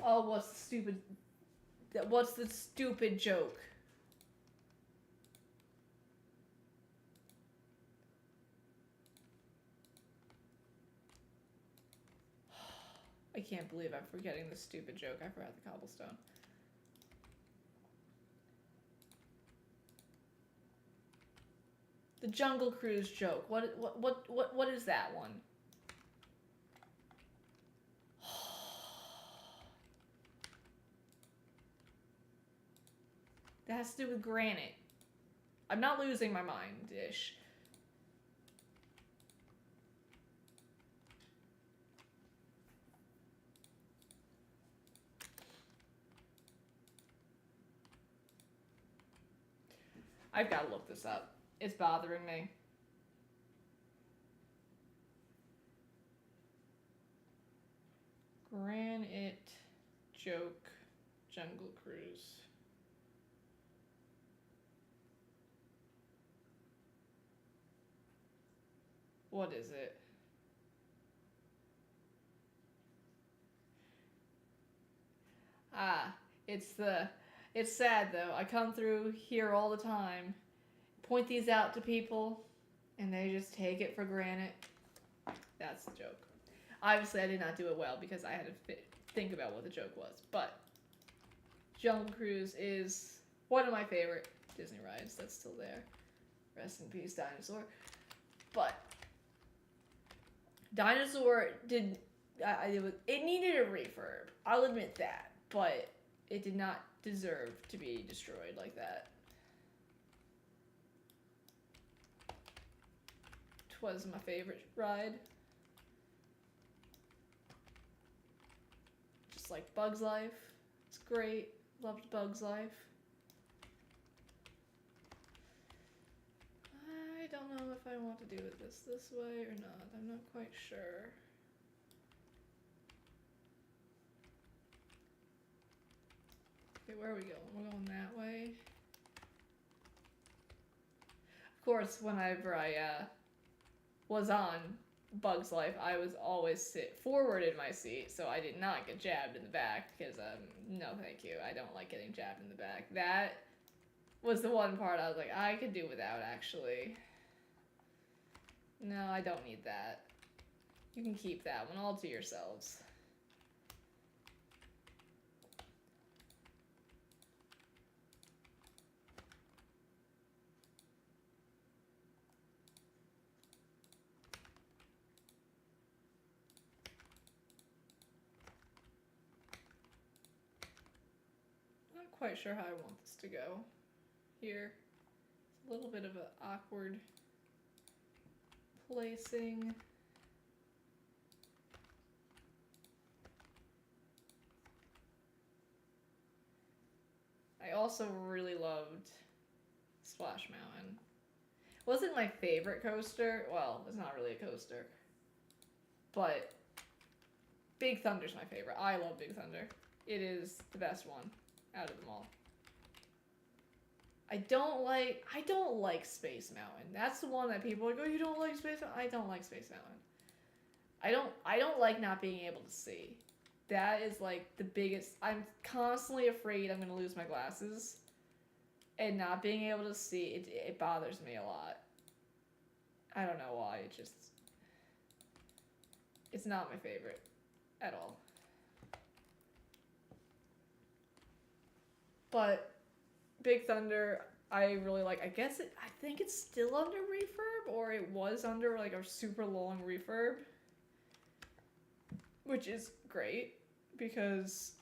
Oh, what's the stupid joke? I can't believe I'm forgetting the stupid joke. I forgot the cobblestone. The Jungle Cruise joke. What is that one? That has to do with granite. I'm not losing my mind-ish. I've got to look this up. It's bothering me. Granite joke Jungle Cruise. What is it? Ah, it's sad though. I come through here all the time, point these out to people, and they just take it for granted. That's the joke. Obviously, I did not do it well because I had to think about what the joke was. But Jungle Cruise is one of my favorite Disney rides. That's still there. Rest in peace, Dinosaur. But Dinosaur did. It needed a refurb. I'll admit that, but it did not deserve to be destroyed like that. Was my favorite ride. Just like Bug's Life. It's great. Loved Bug's Life. I don't know if I want to do it this way or not. I'm not quite sure. Okay, where are we going? We're going that way. Of course, whenever I was on Bug's Life, I was always sit forward in my seat, so I did not get jabbed in the back, because, no thank you, I don't like getting jabbed in the back. That was the one part I was like, I could do without, actually. No, I don't need that. You can keep that one all to yourselves. quite sure how I want this to go here. It's a little bit of an awkward placing. I also really loved Splash Mountain. Wasn't my favorite coaster. Well, it's not really a coaster. But Big Thunder's my favorite. I love Big Thunder. It is the best one out of them all. I don't like Space Mountain. That's the one that people are like, oh, you don't like Space Mountain? I don't like Space Mountain. I don't like not being able to see. That is like the biggest. I'm constantly afraid I'm gonna lose my glasses, and not being able to see it bothers me a lot. I don't know why. It's not my favorite at all. But Big Thunder, I really like. I think it's still under refurb, or it was under like a super long refurb, which is great because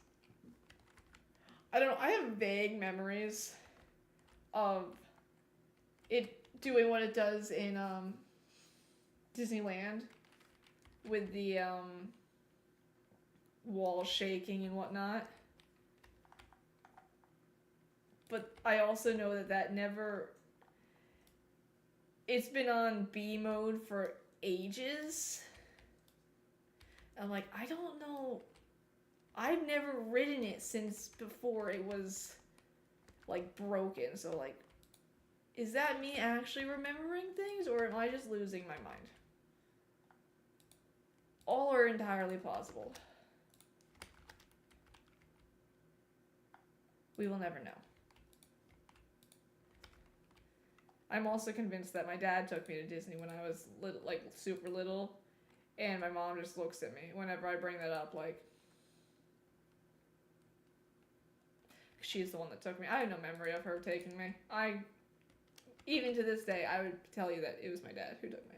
I don't know. I have vague memories of it doing what it does in Disneyland with the wall shaking and whatnot. But I also know that never... It's been on B mode for ages. I'm like, I don't know. I've never ridden it since before it was, like, broken. So, like, is that me actually remembering things, or am I just losing my mind? All are entirely plausible. We will never know. I'm also convinced that my dad took me to Disney when I was little, like super little, and my mom just looks at me whenever I bring that up, like, she's the one that took me. I have no memory of her taking me. Even to this day, I would tell you that it was my dad who took me.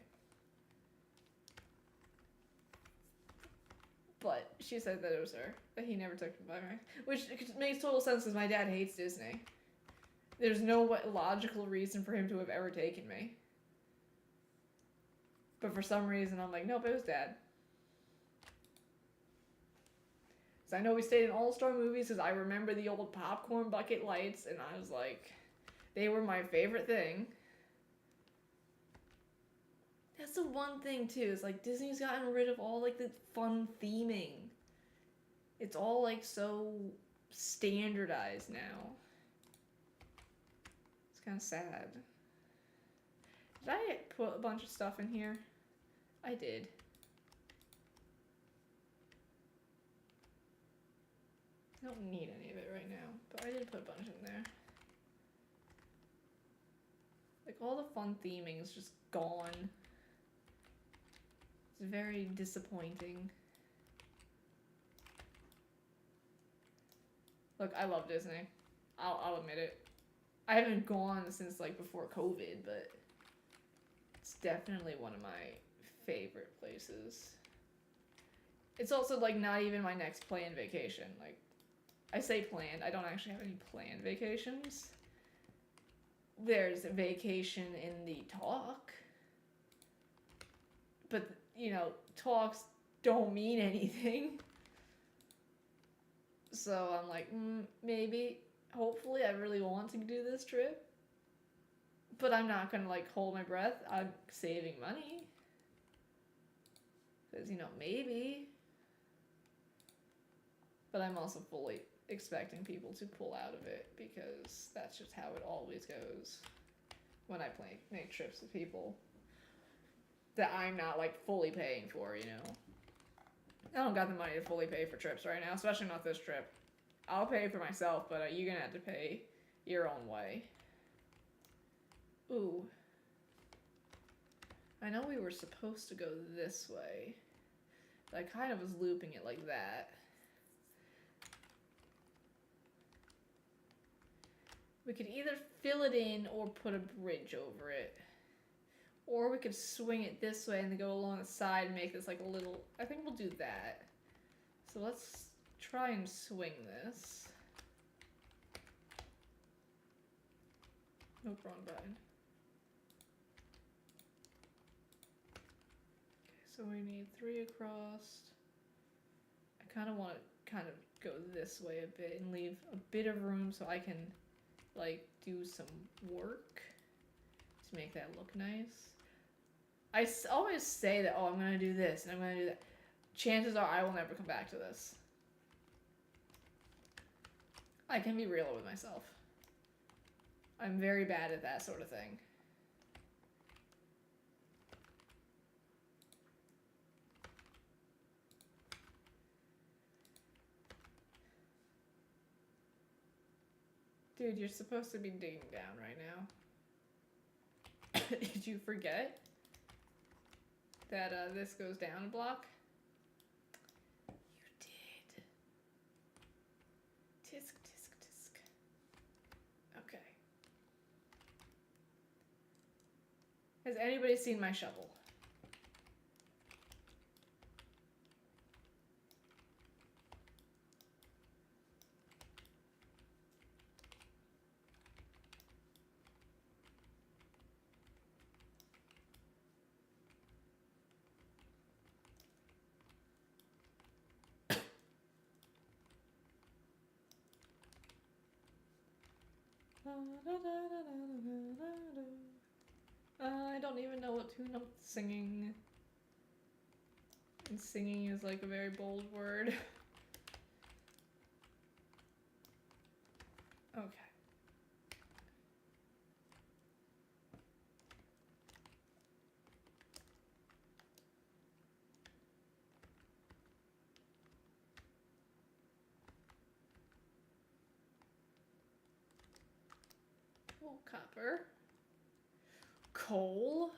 But she said that it was her, that he never took me by me, which makes total sense because my dad hates Disney. There's no logical reason for him to have ever taken me. But for some reason, I'm like, nope, it was Dad. So I know we stayed in All-Star Movies because I remember the old popcorn bucket lights, and I was like, they were my favorite thing. That's the one thing, too, is like Disney's gotten rid of all like the fun theming. It's all like so standardized now. Kind of sad. Did I put a bunch of stuff in here? I did. I don't need any of it right now, but I did put a bunch in there. Like, all the fun theming is just gone. It's very disappointing. Look, I love Disney. I'll admit it. I haven't gone since, like, before COVID, but it's definitely one of my favorite places. It's also, like, not even my next planned vacation. Like, I say planned. I don't actually have any planned vacations. There's a vacation in the talk. But, you know, talks don't mean anything. So I'm like, maybe... Hopefully, I really want to do this trip. But I'm not gonna, like, hold my breath. I'm saving money. Because, you know, maybe. But I'm also fully expecting people to pull out of it. Because that's just how it always goes. When I make trips with people. That I'm not, like, fully paying for, you know. I don't got the money to fully pay for trips right now. Especially not this trip. I'll pay for myself, but you're gonna have to pay your own way. Ooh. I know we were supposed to go this way. But I kind of was looping it like that. We could either fill it in or put a bridge over it. Or we could swing it this way and then go along the side and make this like a little... I think we'll do that. So let's try and swing this. Nope, wrong button. Okay, so we need 3 across. I kind of want to kind of go this way a bit and leave a bit of room so I can, like, do some work to make that look nice. I always say that, oh, I'm going to do this and I'm going to do that. Chances are I will never come back to this. I can be real with myself. I'm very bad at that sort of thing. Dude, you're supposed to be digging down right now. Did you forget that this goes down a block? You did. Tisk, tisk, tisk. Okay. Has anybody seen my shovel? I don't even know what tune I'm singing. And singing is like a very bold word. Okay. Oh, copper. Coal.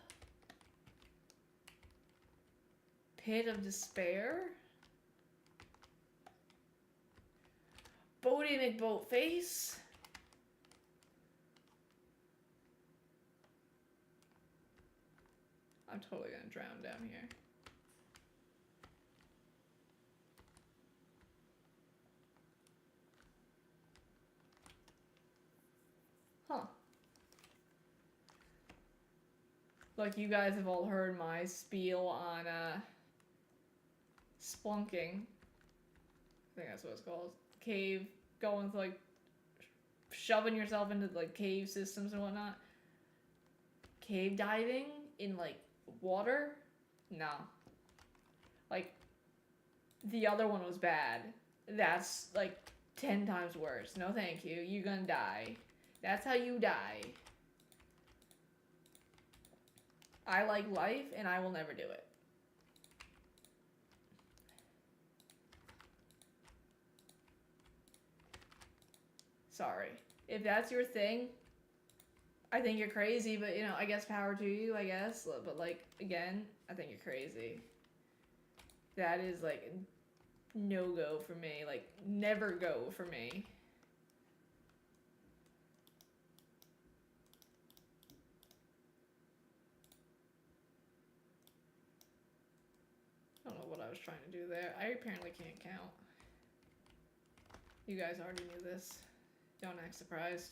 Pit of despair. Boaty McBoatface. I'm totally gonna drown down here. Huh. Like, you guys have all heard my spiel on splunking. I think that's what it's called. Cave, going to, like, shoving yourself into, like, cave systems and whatnot. Cave diving in, like, water? No. Like, the other one was bad. That's, like, 10 times worse. No thank you. You're gonna die. That's how you die. I like life, and I will never do it. Sorry. If that's your thing, I think you're crazy, but, you know, I guess power to you, I guess. But, like, again, I think you're crazy. That is, like, no-go for me. Like, never go for me. I don't know what I was trying to do there. I apparently can't count. You guys already knew this. Don't act surprised.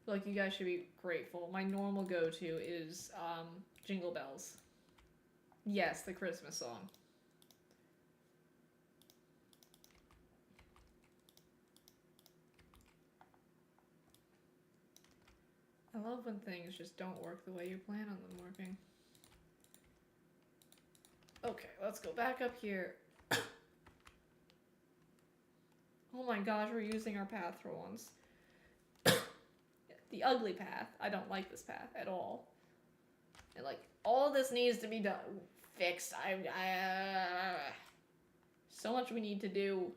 Like, you guys should be grateful. My normal go-to is Jingle Bells. Yes, the Christmas song. I love when things just don't work the way you plan on them working. Okay, let's go back up here. Oh my gosh, we're using our path for once. The ugly path. I don't like this path at all. And, like, all this needs to be done, fixed. So much we need to do.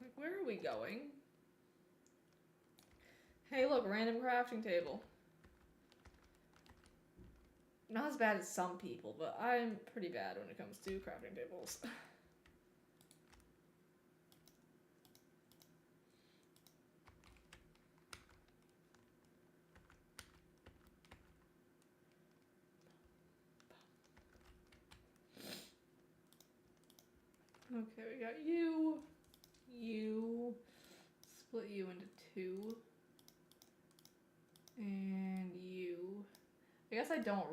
Like, where are we going? Hey, look, random crafting table. Not as bad as some people, but I'm pretty bad when it comes to crafting tables. Okay, we got you. You. Split you into two. And you. I guess I don't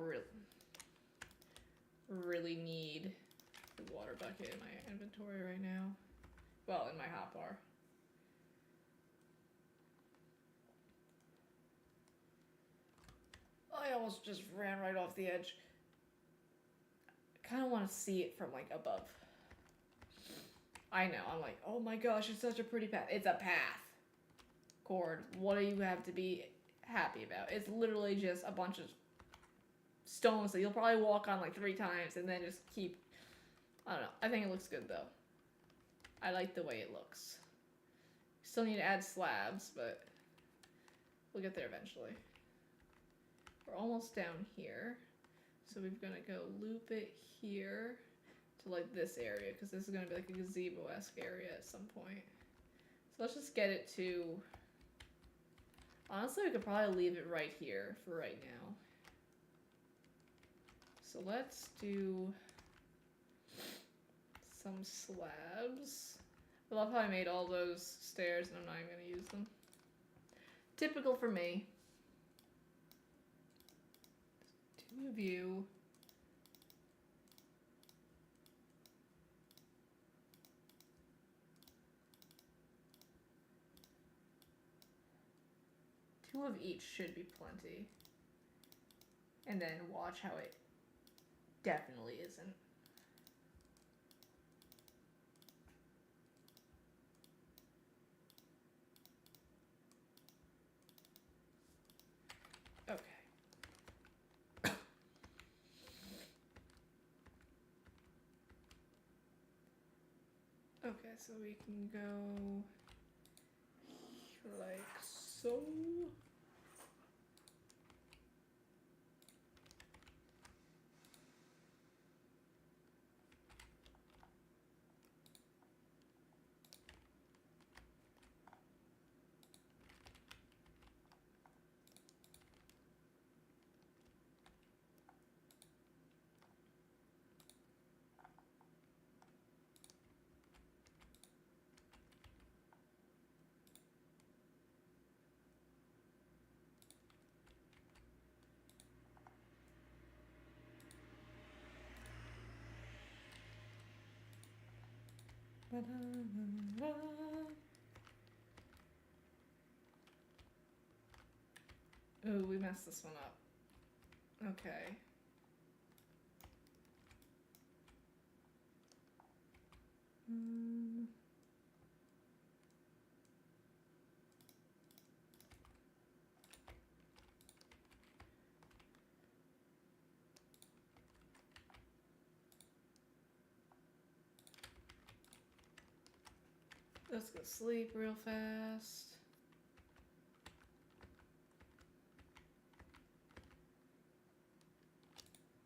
really need the water bucket in my inventory right now. Well, in my hotbar. I almost just ran right off the edge. I kind of want to see it from like above. I know, I'm like, oh my gosh, it's such a pretty path. It's a path. Cord, what do you have to be happy about? It's literally just a bunch of stones that you'll probably walk on like 3 times and then just keep, I don't know. I think it looks good though. I like the way it looks. Still need to add slabs, but we'll get there eventually. We're almost down here. So we're gonna go loop it here to like this area, because this is gonna be like a gazebo-esque area at some point. So let's just get it to, honestly we could probably leave it right here for right now. So let's do some slabs. I love how I made all those stairs and I'm not even gonna use them. Typical for me. 2 of you. Two of each should be plenty. And then watch how it definitely isn't. Okay. Okay, so we can go like so. Ooh, we messed this one up. Okay. Let's go sleep real fast.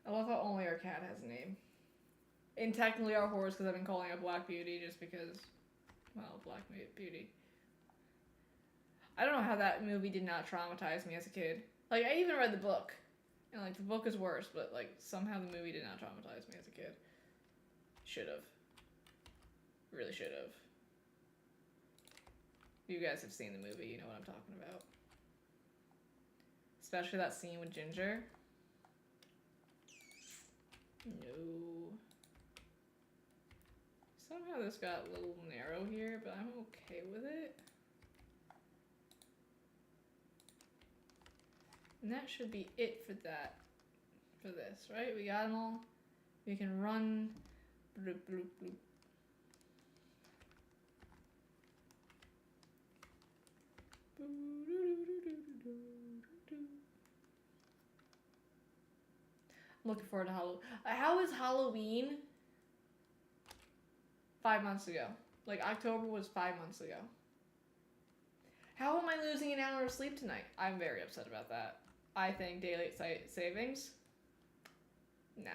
I love how only our cat has a name. And technically our horse, because I've been calling it Black Beauty just because, well, Black Beauty. I don't know how that movie did not traumatize me as a kid. Like, I even read the book. And, like, the book is worse, but, like, somehow the movie did not traumatize me as a kid. Should've. Really should've. You guys have seen the movie, you know what I'm talking about. Especially that scene with Ginger. No. Somehow this got a little narrow here, but I'm okay with it. And that should be it for that. For this, right? We got them all. We can run. Bloop, bloop, bloop. I'm looking forward to Halloween. How was Halloween 5 months ago? Like, October was 5 months ago. How am I losing an hour of sleep tonight? I'm very upset about that. I think daylight savings. Nah.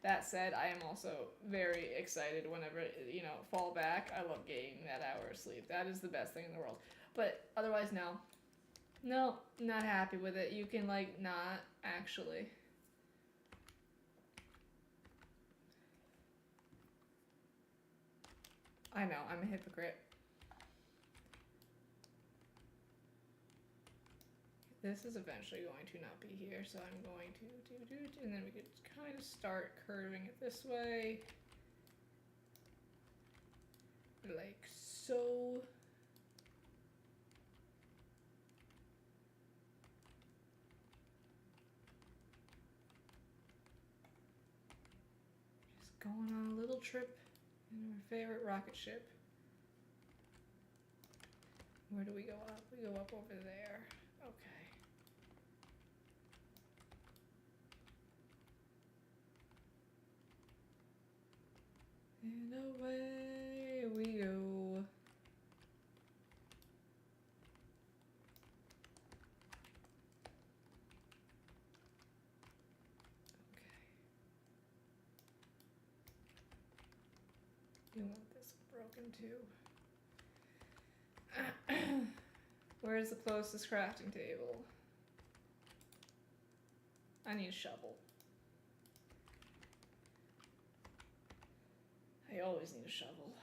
That said, I am also very excited whenever, you know, fall back. I love getting that hour of sleep. That is the best thing in the world. But otherwise, no. No, not happy with it. You can, like, not actually. I know, I'm a hypocrite. This is eventually going to not be here, so I'm going to do, and then we could kind of start curving it this way. Like so. Just going on a little trip in our favorite rocket ship. Where do we go up? We go up over there. Okay. And away we go. You want this broken too. Where's the closest crafting table? I need a shovel. I always need a shovel.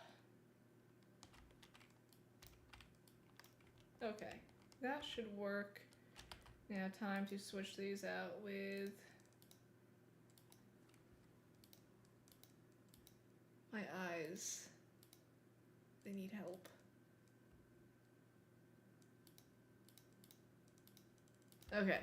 Okay, that should work. Now time to switch these out with my eyes. They need help. Okay.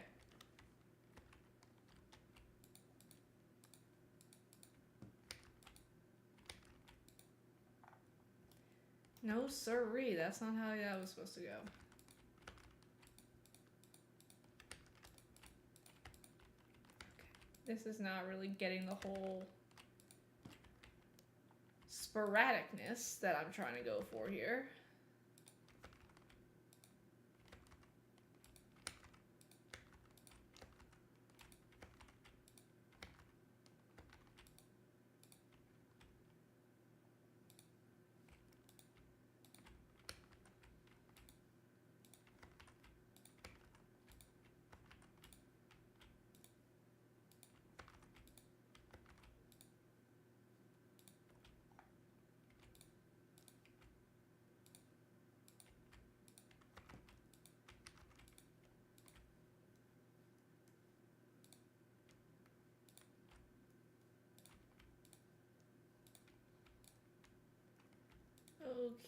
No siree, that's not how that was supposed to go. Okay. This is not really getting the whole sporadicness that I'm trying to go for here.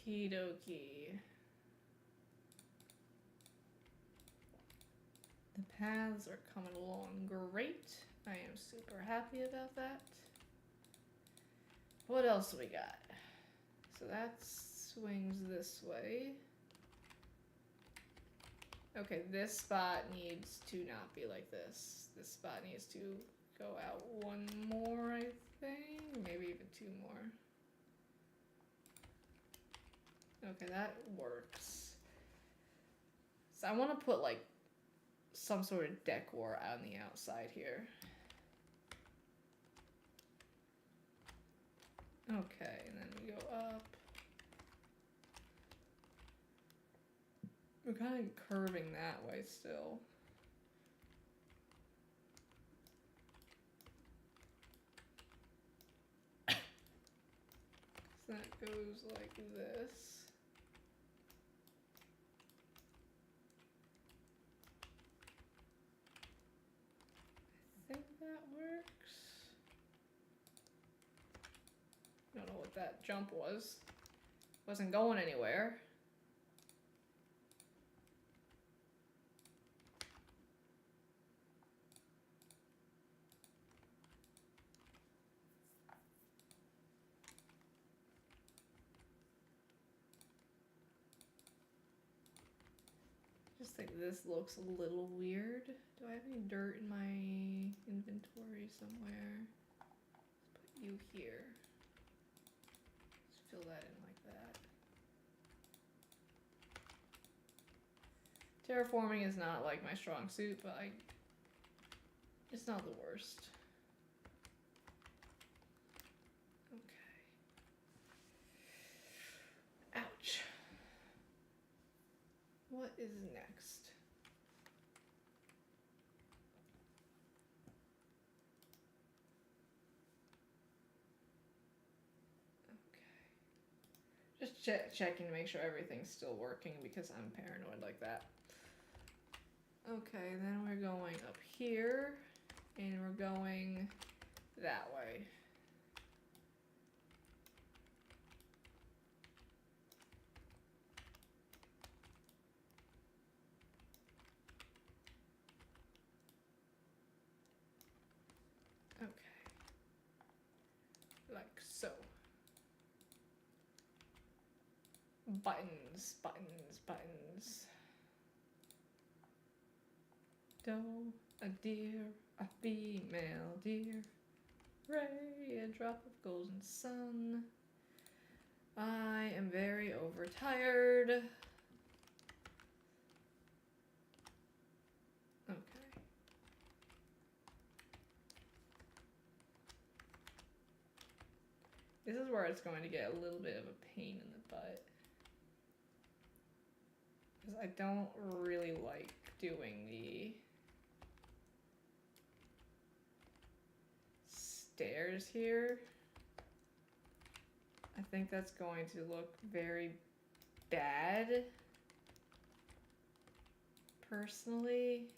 Okie dokie. The paths are coming along great. I am super happy about that. What else do we got? So that swings this way. Okay, this spot needs to not be like this. This spot needs to go out one more, I think. Maybe even two more. Okay, that works. So I want to put like some sort of decor on the outside here. Okay, and then we go up. We're kind of curving that way still. So that goes like this. I think that works. Don't know what that jump was. Wasn't going anywhere. Just think this looks a little weird. Do I have any dirt in my inventory somewhere? Let's put you here. Just fill that in like that. Terraforming is not like my strong suit, but it's not the worst. Okay. Ouch. What is next? Okay. Just checking to make sure everything's still working because I'm paranoid like that. Okay, then we're going up here, and we're going that way. Okay. Like so. Buttons, buttons, buttons. Doe, a deer, a female deer. Ray, a drop of golden sun. I am very overtired. Okay. This is where it's going to get a little bit of a pain in the butt. Because I don't really like doing the stairs here. I think that's going to look very bad, personally.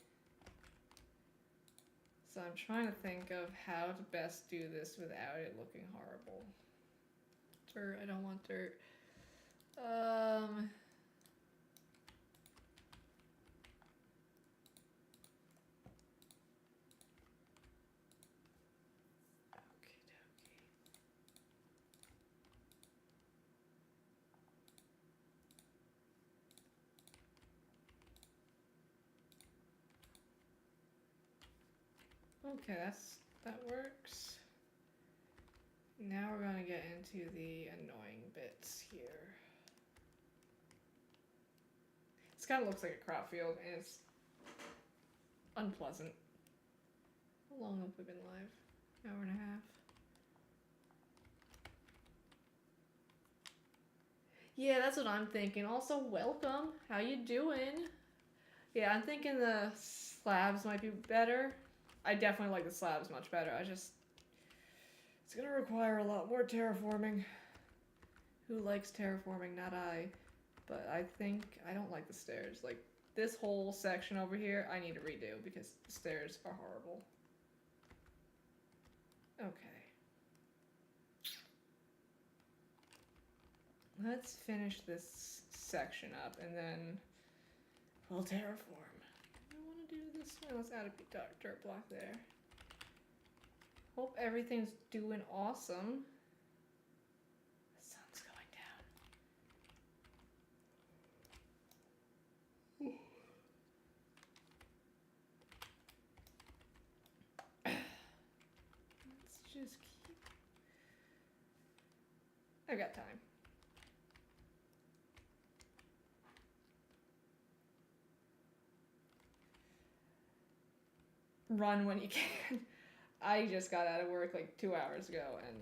So I'm trying to think of how to best do this without it looking horrible. Dirt, I don't want dirt. Okay, that works. Now we're gonna get into the annoying bits here. This kind of looks like a crop field, and it's unpleasant. How long have we been live? Hour and a half. Yeah, that's what I'm thinking. Also, welcome. How you doing? Yeah, I'm thinking the slabs might be better. I definitely like the slabs much better. It's gonna require a lot more terraforming. Who likes terraforming? Not I. But I think I don't like the stairs. Like, this whole section over here, I need to redo because the stairs are horrible. Okay. Let's finish this section up and then we'll terraform. I want to do this one. Let's add a dirt block there. Hope everything's doing awesome. The sun's going down. Let's just keep... I've got time. Run when you can. I just got out of work like 2 hours ago and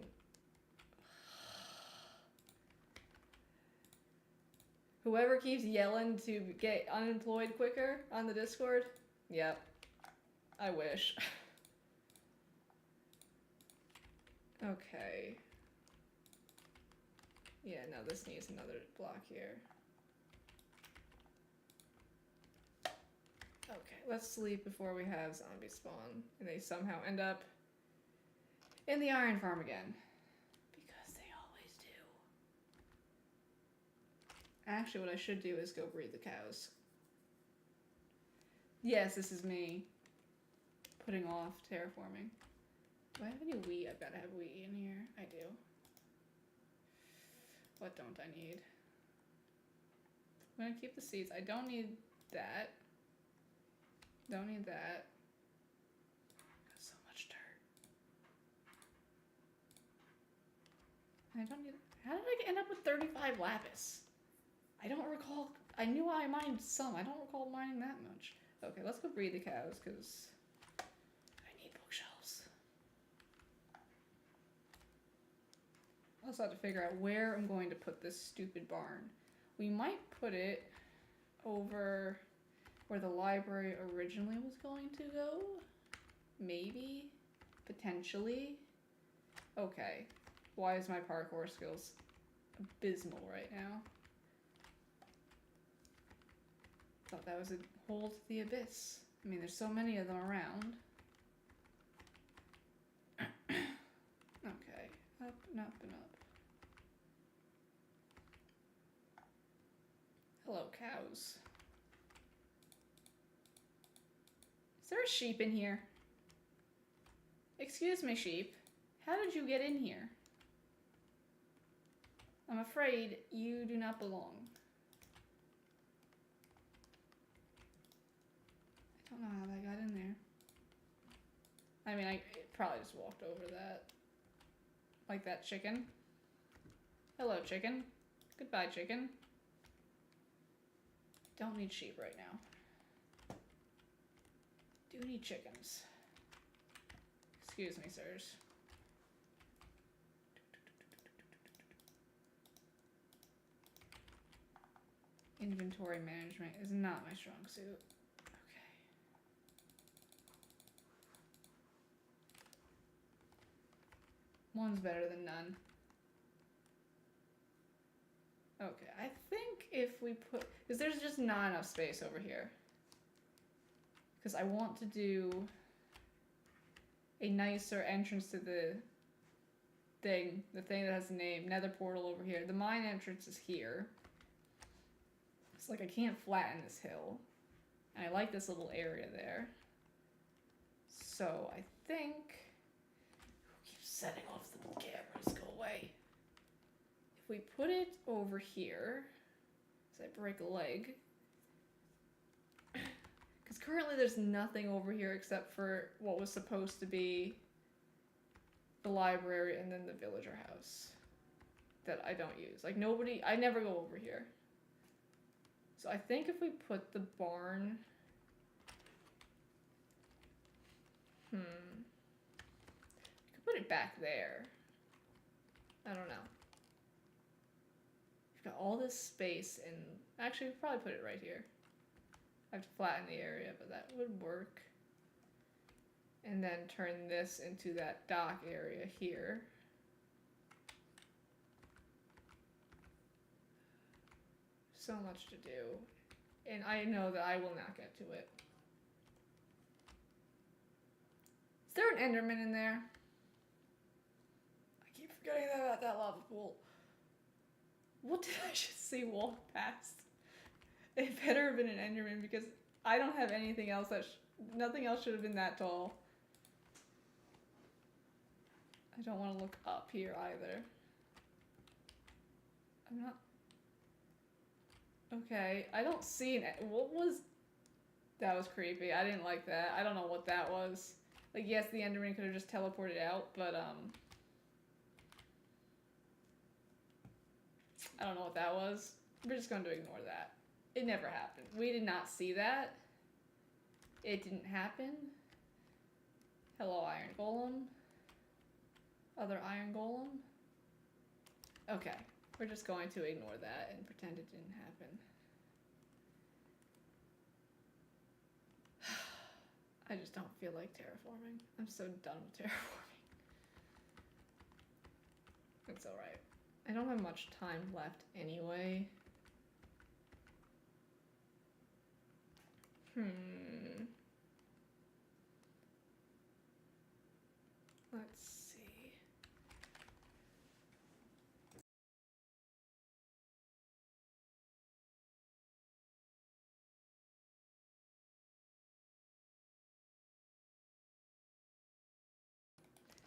whoever keeps yelling to get unemployed quicker on the Discord, yep, I wish. Okay. Yeah, no, this needs another block here. Okay, let's sleep before we have zombies spawn and they somehow end up in the iron farm again. Because they always do. Actually, what I should do is go breed the cows. Yes, this is me putting off terraforming. Do I have any wheat? I've got to have wheat in here. I do. What don't I need? I'm gonna keep the seeds. I don't need that. Don't need that. Got so much dirt. I don't need... How did I end up with 35 lapis? I don't recall... I knew I mined some. I don't recall mining that much. Okay, let's go breed the cows, because I need bookshelves. I also have to figure out where I'm going to put this stupid barn. We might put it over where the library originally was going to go. Maybe. Potentially. Okay. Why is my parkour skills abysmal right now. Thought that was a hole to the abyss. I mean, there's so many of them around. Okay, up and up and up. Hello, cows. Is there a sheep in here? Excuse me, sheep. How did you get in here? I'm afraid you do not belong. I don't know how that got in there. I mean, I probably just walked over that. Like that chicken. Hello, chicken. Goodbye, chicken. Don't need sheep right now. Do need chickens. Excuse me, sirs. Inventory management is not my strong suit. Okay. One's better than none. Okay, I think if we put... Because there's just not enough space over here. Because I want to do a nicer entrance to the thing that has the name, Nether Portal over here. The mine entrance is here. It's like I can't flatten this hill. And I like this little area there. So I think... Who keeps setting off the cameras? Go away. If we put it over here, as I break a leg, because currently there's nothing over here except for what was supposed to be the library and then the villager house that I don't use. Like nobody, I never go over here. So I think if we put the barn, we could put it back there. I don't know. Got all this space and actually we'd probably put it right here. I have to flatten the area, but that would work. And then turn this into that dock area here. So much to do. And I know that I will not get to it. Is there an Enderman in there? I keep forgetting about that lava pool. What did I just see walk past? It better have been an Enderman because I don't have anything else that nothing else should have been that tall. I don't want to look up here either. I'm not... Okay, I don't see an... What was... That was creepy. I didn't like that. I don't know what that was. Like, yes, the Enderman could have just teleported out, but, I don't know what that was. We're just going to ignore that. It never happened. We did not see that. It didn't happen. Hello, Iron Golem. Other Iron Golem. Okay. We're just going to ignore that and pretend it didn't happen. I just don't feel like terraforming. I'm so done with terraforming. It's alright. I don't have much time left anyway. Let's see.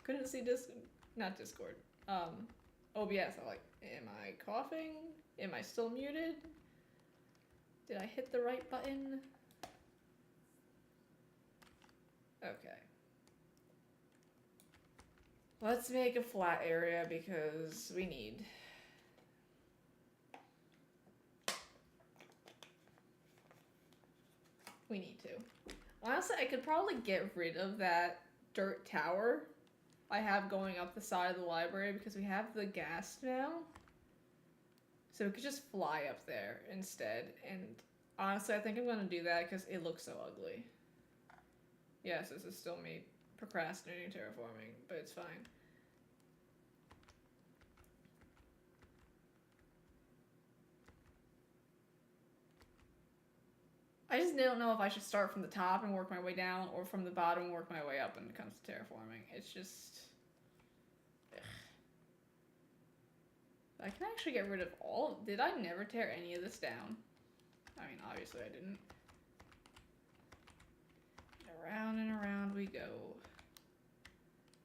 Couldn't see not Discord. OBS. I'm like, am I coughing? Am I still muted? Did I hit the right button? Okay. Let's make a flat area because we need. We need to. Honestly, I could probably get rid of that dirt tower I have going up the side of the library because we have the gas now. So we could just fly up there instead. And honestly, I think I'm going to do that because it looks so ugly. Yes, this is still me procrastinating terraforming, but it's fine. I just don't know if I should start from the top and work my way down, or from the bottom and work my way up when it comes to terraforming. It's just... Ugh. I can actually get rid of all... Did I never tear any of this down? I mean, obviously I didn't. Around and around we go.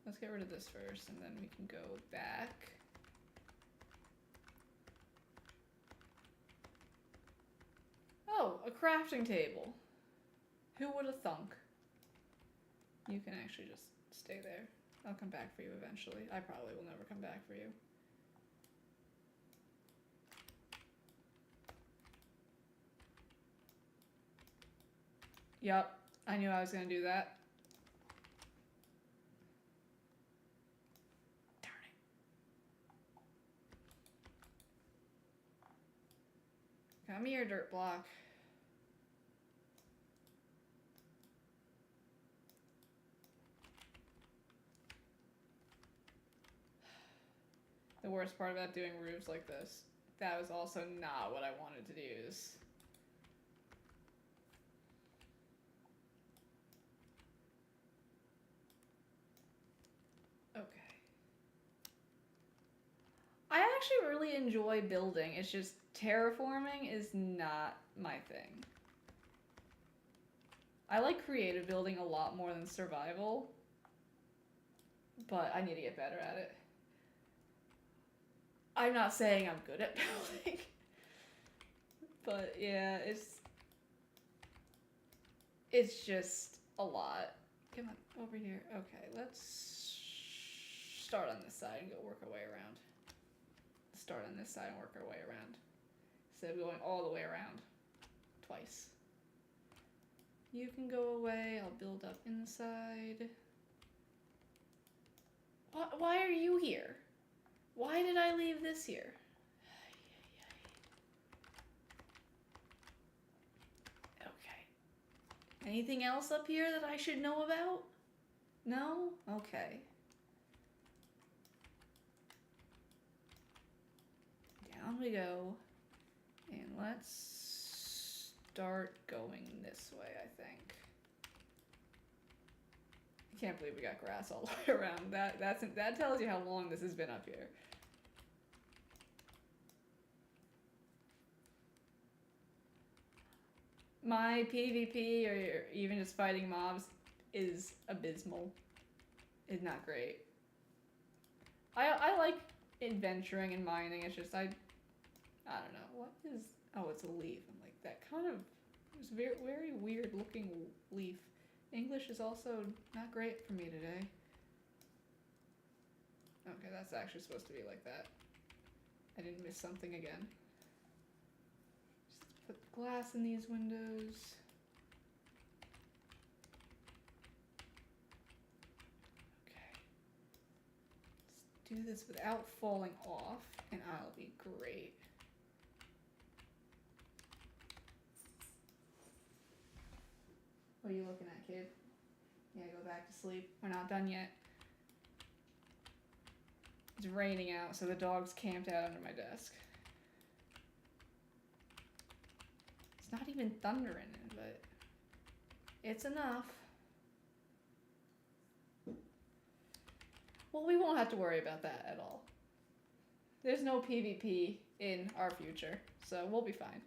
Let's get rid of this first, and then we can go back. Oh, a crafting table. Who would have thunk? You can actually just stay there. I'll come back for you eventually. I probably will never come back for you. Yup, I knew I was gonna do that. Darn it. Come here, dirt block. The worst part about doing roofs like this, that was also not what I wanted to use. Okay. I actually really enjoy building, it's just terraforming is not my thing. I like creative building a lot more than survival, but I need to get better at it. I'm not saying I'm good at building, but yeah, it's just a lot. Come on, over here. Okay, let's start on this side and go work our way around. Start on this side and work our way around. Instead of going all the way around twice. You can go away, I'll build up inside. Why are you here? Why did I leave this here? Okay. Anything else up here that I should know about? No? Okay. Down we go. And let's start going this way, I think. I can't believe we got grass all the way around. That tells you how long this has been up here. My PvP, or even just fighting mobs, is abysmal. It's not great. I like adventuring and mining, it's just I don't know, what is, oh, it's a leaf. I'm like, that kind of, it's very, very weird looking leaf. English is also not great for me today. Okay, that's actually supposed to be like that. I didn't miss something again. Just put glass in these windows. Okay. Let's do this without falling off, and I'll be great. What are you looking at, kid? Yeah, go back to sleep. We're not done yet. It's raining out, so the dog's camped out under my desk. It's not even thundering, but it's enough. Well, we won't have to worry about that at all. There's no PvP in our future, so we'll be fine.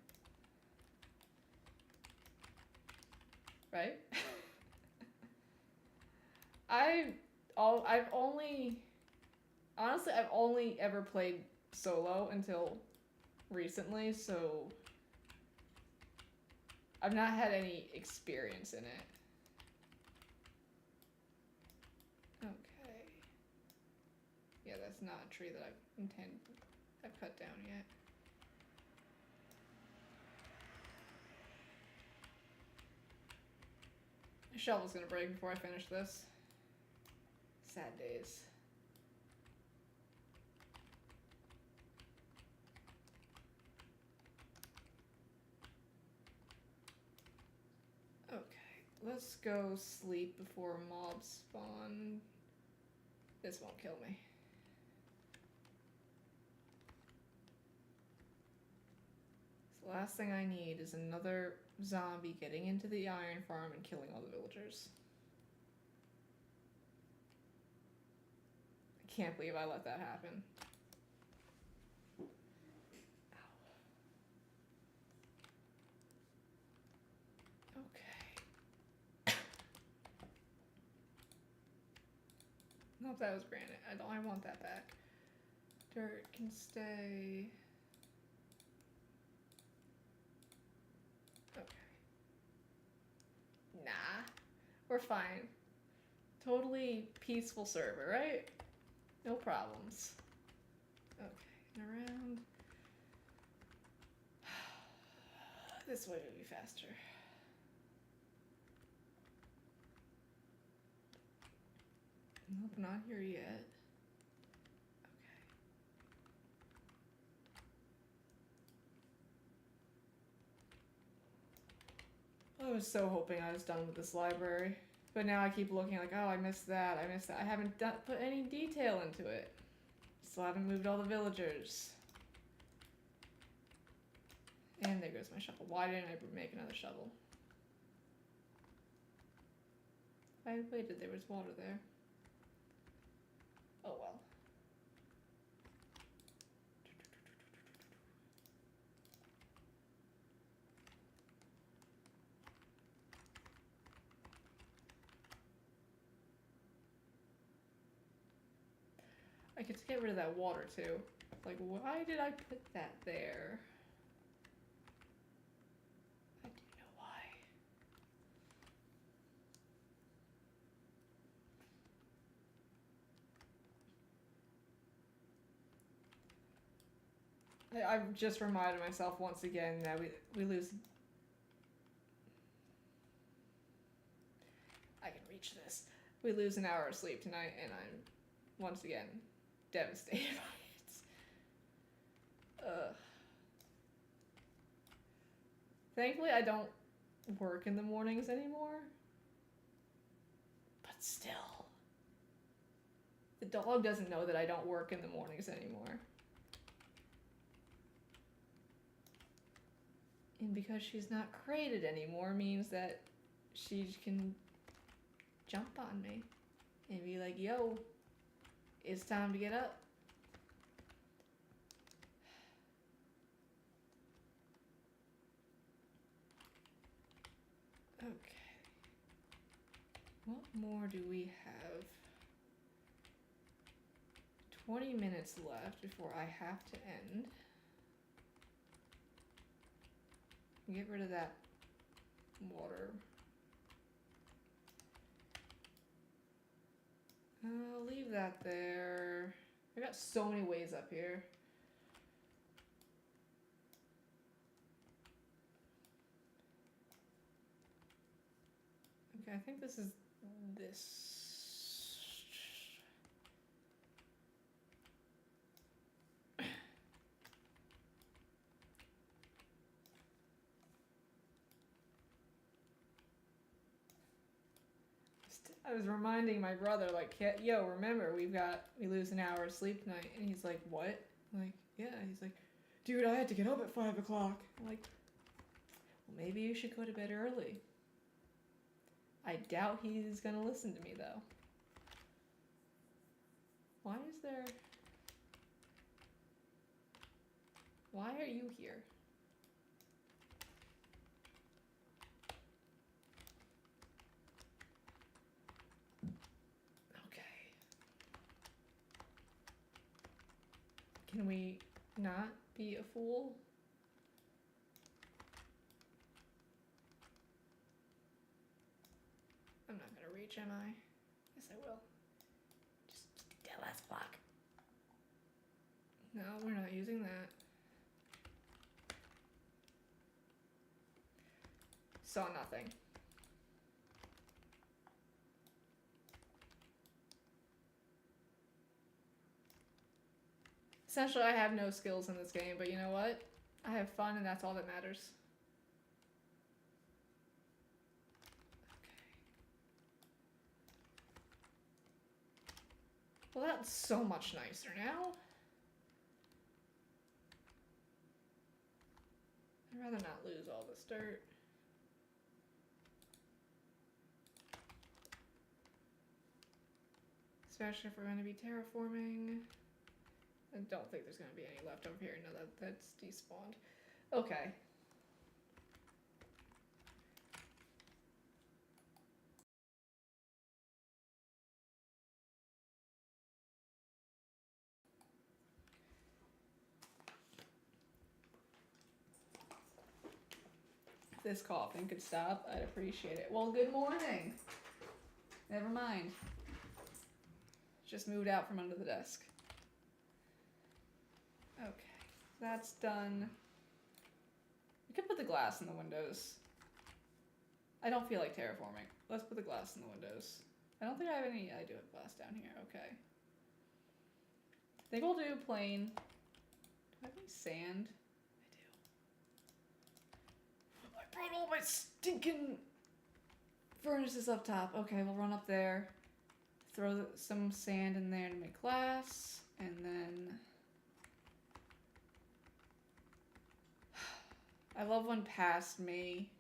Right? I've only, honestly, I've only ever played solo until recently, so I've not had any experience in it. Okay. Yeah, that's not a tree that I've cut down yet. My shovel's gonna break before I finish this. Sad days. Okay, let's go sleep before mobs spawn. This won't kill me. So the last thing I need is another zombie getting into the iron farm and killing all the villagers. I can't believe I let that happen. Okay. Nope, that was granite. I want that back. Dirt can stay. Okay. Nah. We're fine. Totally peaceful server, right? No problems. Okay, and around. This way would be faster. Nope, not here yet. Okay. I was so hoping I was done with this library. But now I keep looking like, oh, I missed that, I missed that. I haven't put any detail into it. Still haven't moved all the villagers. And there goes my shovel. Why didn't I make another shovel? If I had waited, there was water there. Oh well. I could get rid of that water too. Like, why did I put that there? I do know why. I've just reminded myself once again that we lose. I can reach this. We lose an hour of sleep tonight, and I'm once again devastated by it. Ugh. Thankfully, I don't work in the mornings anymore. But still. The dog doesn't know that I don't work in the mornings anymore. And because she's not crated anymore means that she can jump on me and be like, yo, it's time to get up. Okay. What more do we have? 20 minutes left before I have to end. Get rid of that water. I'll leave that there. I got so many ways up here. Okay, I think this is this. I was reminding my brother, like, yo, remember, we lose an hour of sleep tonight. And he's like, what? I'm like, yeah. He's like, dude, I had to get up at 5 o'clock. I'm like, well, maybe you should go to bed early. I doubt he's gonna listen to me, though. Why is there... Why are you here? Can we not be a fool? I'm not gonna reach, am I? Yes, I will. Just dead last block. No, we're not using that. Saw nothing. Essentially, I have no skills in this game, but you know what? I have fun, and that's all that matters. Okay. Well, that's so much nicer now. I'd rather not lose all this dirt. Especially if we're going to be terraforming. I don't think there's going to be any left over here. No, that's despawned. Okay. If this coughing could stop, I'd appreciate it. Well, good morning. Never mind. Just moved out from under the desk. Okay, that's done. We could put the glass in the windows. I don't feel like terraforming. Let's put the glass in the windows. I don't think I have any. I do have glass down here. Okay. I think we'll do plain. Do I have any sand? I do. I brought all my stinking furnaces up top. Okay, we'll run up there. Throw some sand in there to make glass. And then... I love when past me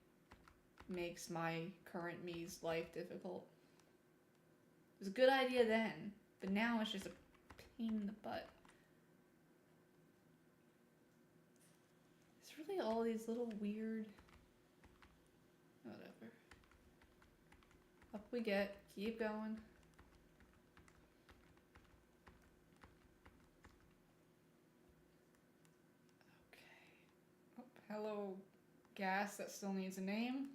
makes my current me's life difficult. It was a good idea then, but now it's just a pain in the butt. It's really all these little weird... Whatever. Up we get. Keep going. Okay. Oh, hello, gas that still needs a name.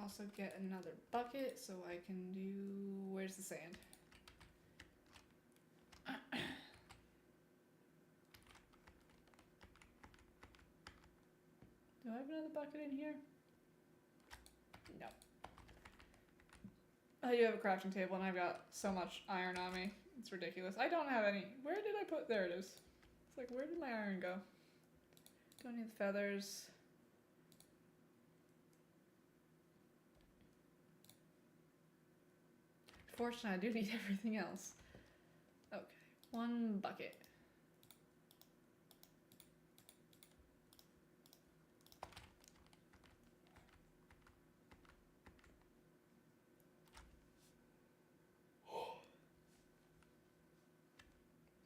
Also get another bucket so I can do... Where's the sand? Do I have another bucket in here? No. I do have a crafting table and I've got so much iron on me. It's ridiculous. I don't have any. Where did I put... There it is. It's like, where did my iron go? Don't need the feathers. Fortunately, I do need everything else. Okay, one bucket.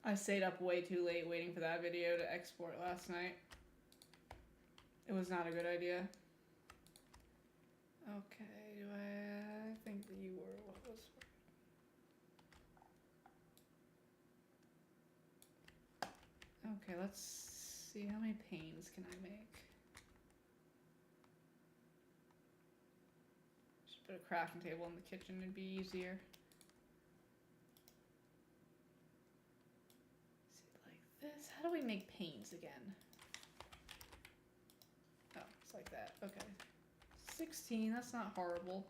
I stayed up way too late waiting for that video to export last night. It was not a good idea. Okay, I think that you were... What was... Okay, let's see how many panes can I make. Just put a crafting table in the kitchen, it'd be easier. See, like this. How do we make panes again? Oh, it's like that. Okay. 16, that's not horrible.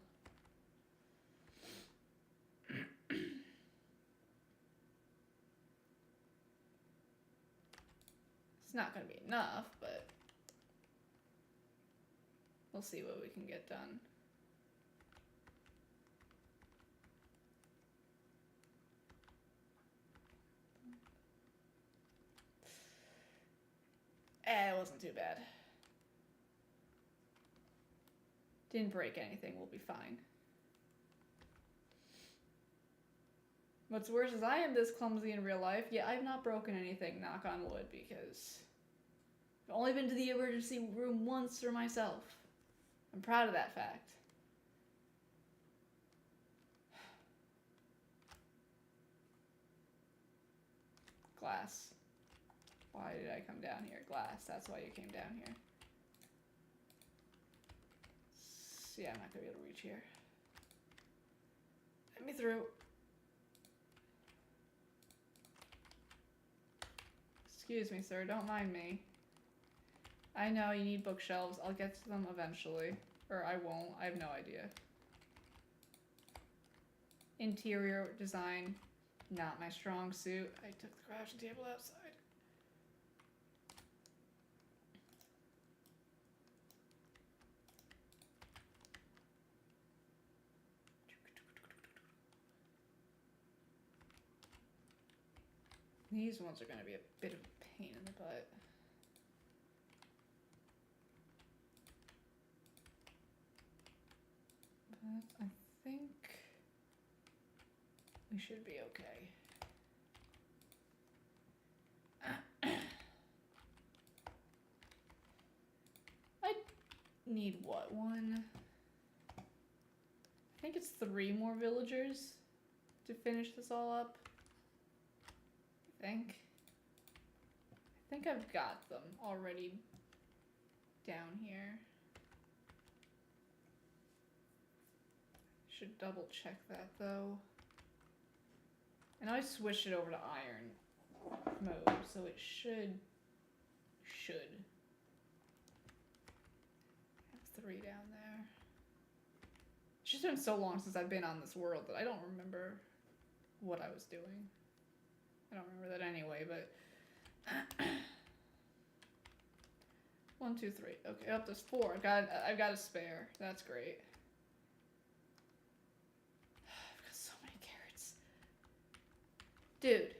It's not going to be enough, but we'll see what we can get done. It wasn't too bad. Didn't break anything, we'll be fine. What's worse is I am this clumsy in real life, yet I've not broken anything, knock on wood, because I've only been to the emergency room once for myself. I'm proud of that fact. Glass. Why did I come down here? Glass, that's why you came down here. Yeah, I'm not gonna be able to reach here. Let me through. Excuse me, sir, don't mind me. I know you need bookshelves. I'll get to them eventually. Or I won't. I have no idea. Interior design, not my strong suit. I took the crafting table outside. These ones are going to be a bit of a pain in the butt. But I think we should be okay. I need what? One? I think it's 3 more villagers to finish this all up. I think I've got them already down here. Should double check that though. And I switched it over to iron mode, so it should have 3 down there. It's just been so long since I've been on this world that I don't remember what I was doing. I don't remember that anyway, but 1, 2, 3. Okay, up there's 4. I've got a spare. That's great. I've got so many carrots. Dude,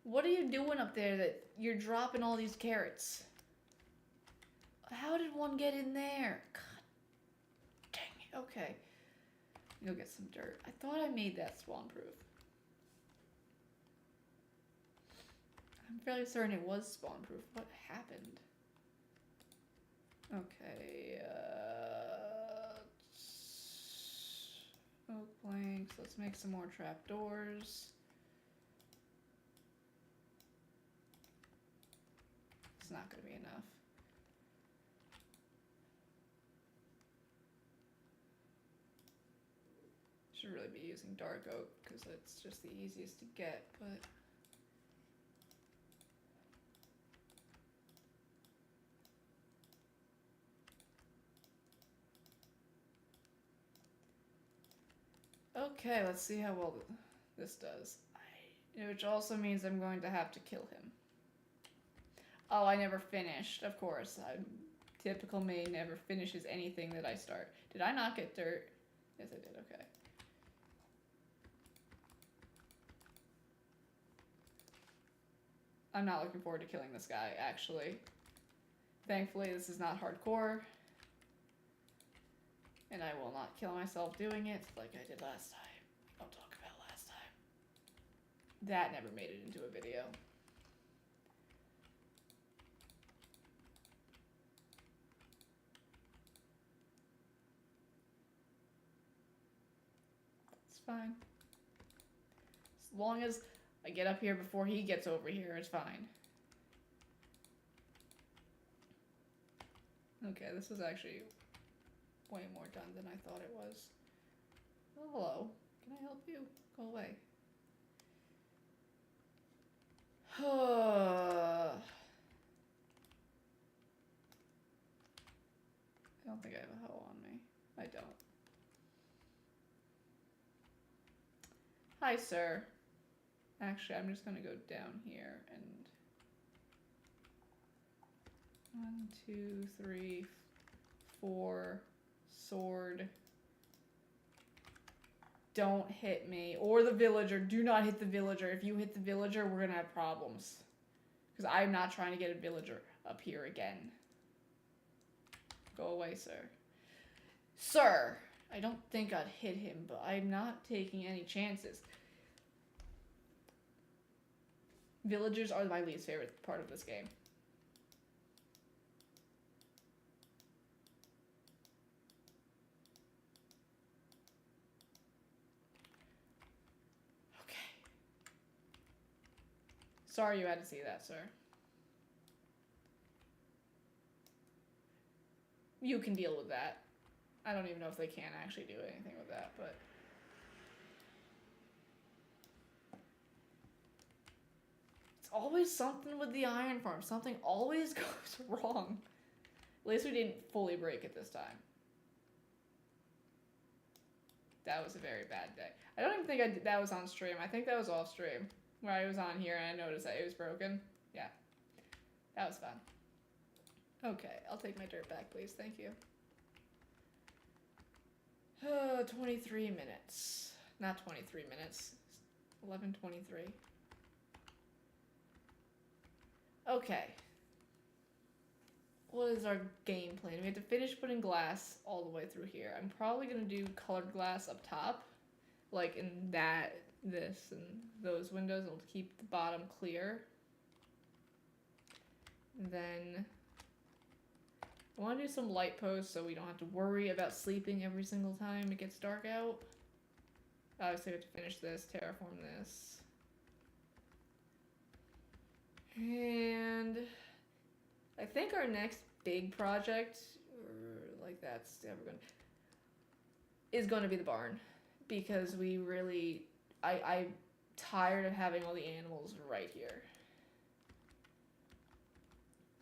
what are you doing up there that you're dropping all these carrots? How did one get in there? God dang it. Okay. Go get some dirt. I thought I made that spawn proof. I'm fairly certain it was spawn proof. What happened? Okay, oak planks. Let's make some more trapdoors. It's not gonna be enough. Should really be using dark oak because it's just the easiest to get, but okay, let's see how well this does. Which also means I'm going to have to kill him. Oh, I never finished, of course. Typical me never finishes anything that I start. Did I not get dirt? Yes, I did, okay. I'm not looking forward to killing this guy, actually. Thankfully, this is not hardcore. And I will not kill myself doing it like I did last time. Don't talk about last time. That never made it into a video. It's fine. As long as I get up here before he gets over here, it's fine. Okay, this is actually way more done than I thought it was. Oh, hello. Can I help you? Go away. I don't think I have a hoe on me. I don't. Hi, sir. Actually, I'm just gonna go down here and 1, 2, 3, 4, sword. Don't hit me. Or the villager. Do not hit the villager. If you hit the villager, we're gonna have problems. Because I'm not trying to get a villager up here again. Go away, sir. Sir! I don't think I'd hit him, but I'm not taking any chances. Villagers are my least favorite part of this game. Okay. Sorry you had to see that, sir. You can deal with that. I don't even know if they can actually do anything with that, but... It's always something with the iron farm. Something always goes wrong. At least we didn't fully break it this time. That was a very bad day. I don't even think that was on stream. I think that was off stream. Where I was on here and I noticed that it was broken. Yeah. That was fun. Okay, I'll take my dirt back, please. Thank you. 23 minutes. Not 23 minutes. 11:23. Okay. What is our game plan? We have to finish putting glass all the way through here. I'm probably going to do colored glass up top. Like in that, this, and those windows. It'll keep the bottom clear. And then I want to do some light posts so we don't have to worry about sleeping every single time it gets dark out. Obviously, we have to finish this, terraform this. And I think our next big project, or like that's ever going is going to be the barn. Because we really, I'm tired of having all the animals right here.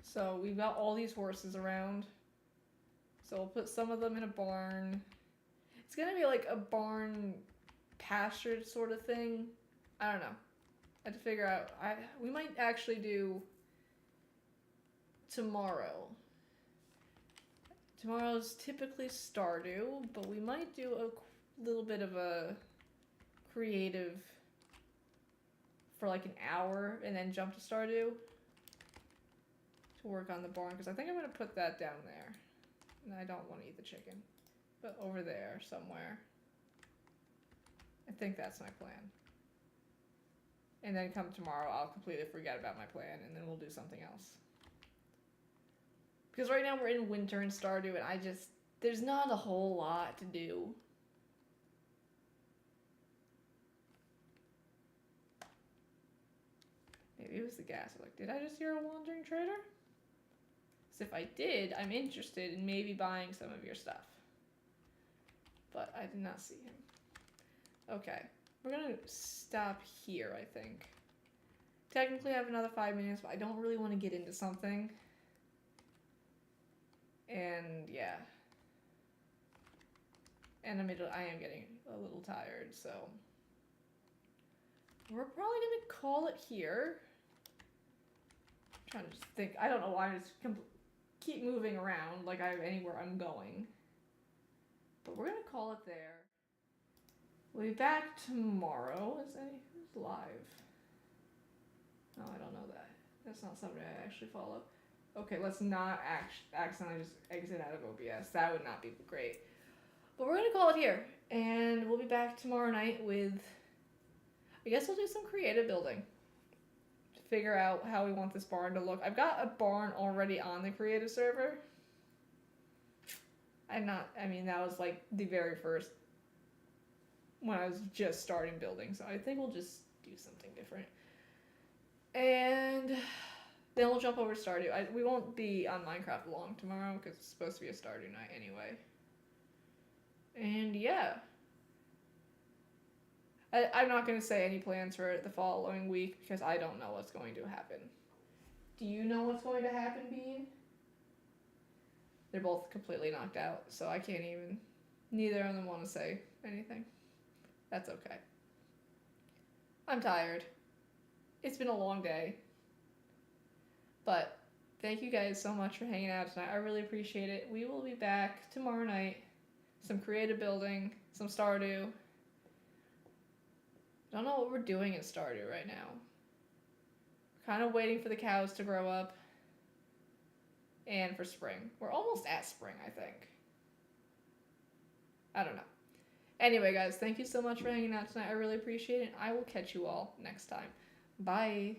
So we've got all these horses around. So we'll put some of them in a barn. It's gonna be like a barn pastured sort of thing. I don't know. I have to figure out. We might actually do tomorrow. Tomorrow's typically Stardew, but we might do a little bit of a creative for like an hour and then jump to Stardew to work on the barn, because I think I'm going to put that down there. And I don't want to eat the chicken, but over there somewhere. I think that's my plan. And then come tomorrow, I'll completely forget about my plan, and then we'll do something else. Because right now we're in winter in Stardew, and there's not a whole lot to do. Maybe it was the gas. Like, did I just hear a wandering trader? So if I did, I'm interested in maybe buying some of your stuff. But I did not see him. Okay. We're gonna stop here, I think. Technically I have another 5 minutes, but I don't really want to get into something. And yeah. And I am getting a little tired, so we're probably gonna call it here. I'm trying to just think. I don't know why I just keep moving around like I have anywhere I'm going. But we're gonna call it there. We'll be back tomorrow. Who's live? No, I don't know that. That's not somebody I actually follow. Okay, let's not accidentally just exit out of OBS. That would not be great. But we're gonna call it here, and we'll be back tomorrow night with, I guess we'll do some creative building to figure out how we want this barn to look. I've got a barn already on the creative server. That was like the very first, when I was just starting building, so I think we'll just do something different. And then we'll jump over to Stardew. We won't be on Minecraft long tomorrow, because it's supposed to be a Stardew night anyway. And yeah. I'm not going to say any plans for the following week, because I don't know what's going to happen. Do you know what's going to happen, Bean? They're both completely knocked out, so I can't even... Neither of them want to say anything. That's okay. I'm tired. It's been a long day. But thank you guys so much for hanging out tonight. I really appreciate it. We will be back tomorrow night. Some creative building, some Stardew. Don't know what we're doing in Stardew right now. Kind of waiting for the cows to grow up. And for spring. We're almost at spring, I think. I don't know. Anyway, guys, thank you so much for hanging out tonight. I really appreciate it. I will catch you all next time. Bye.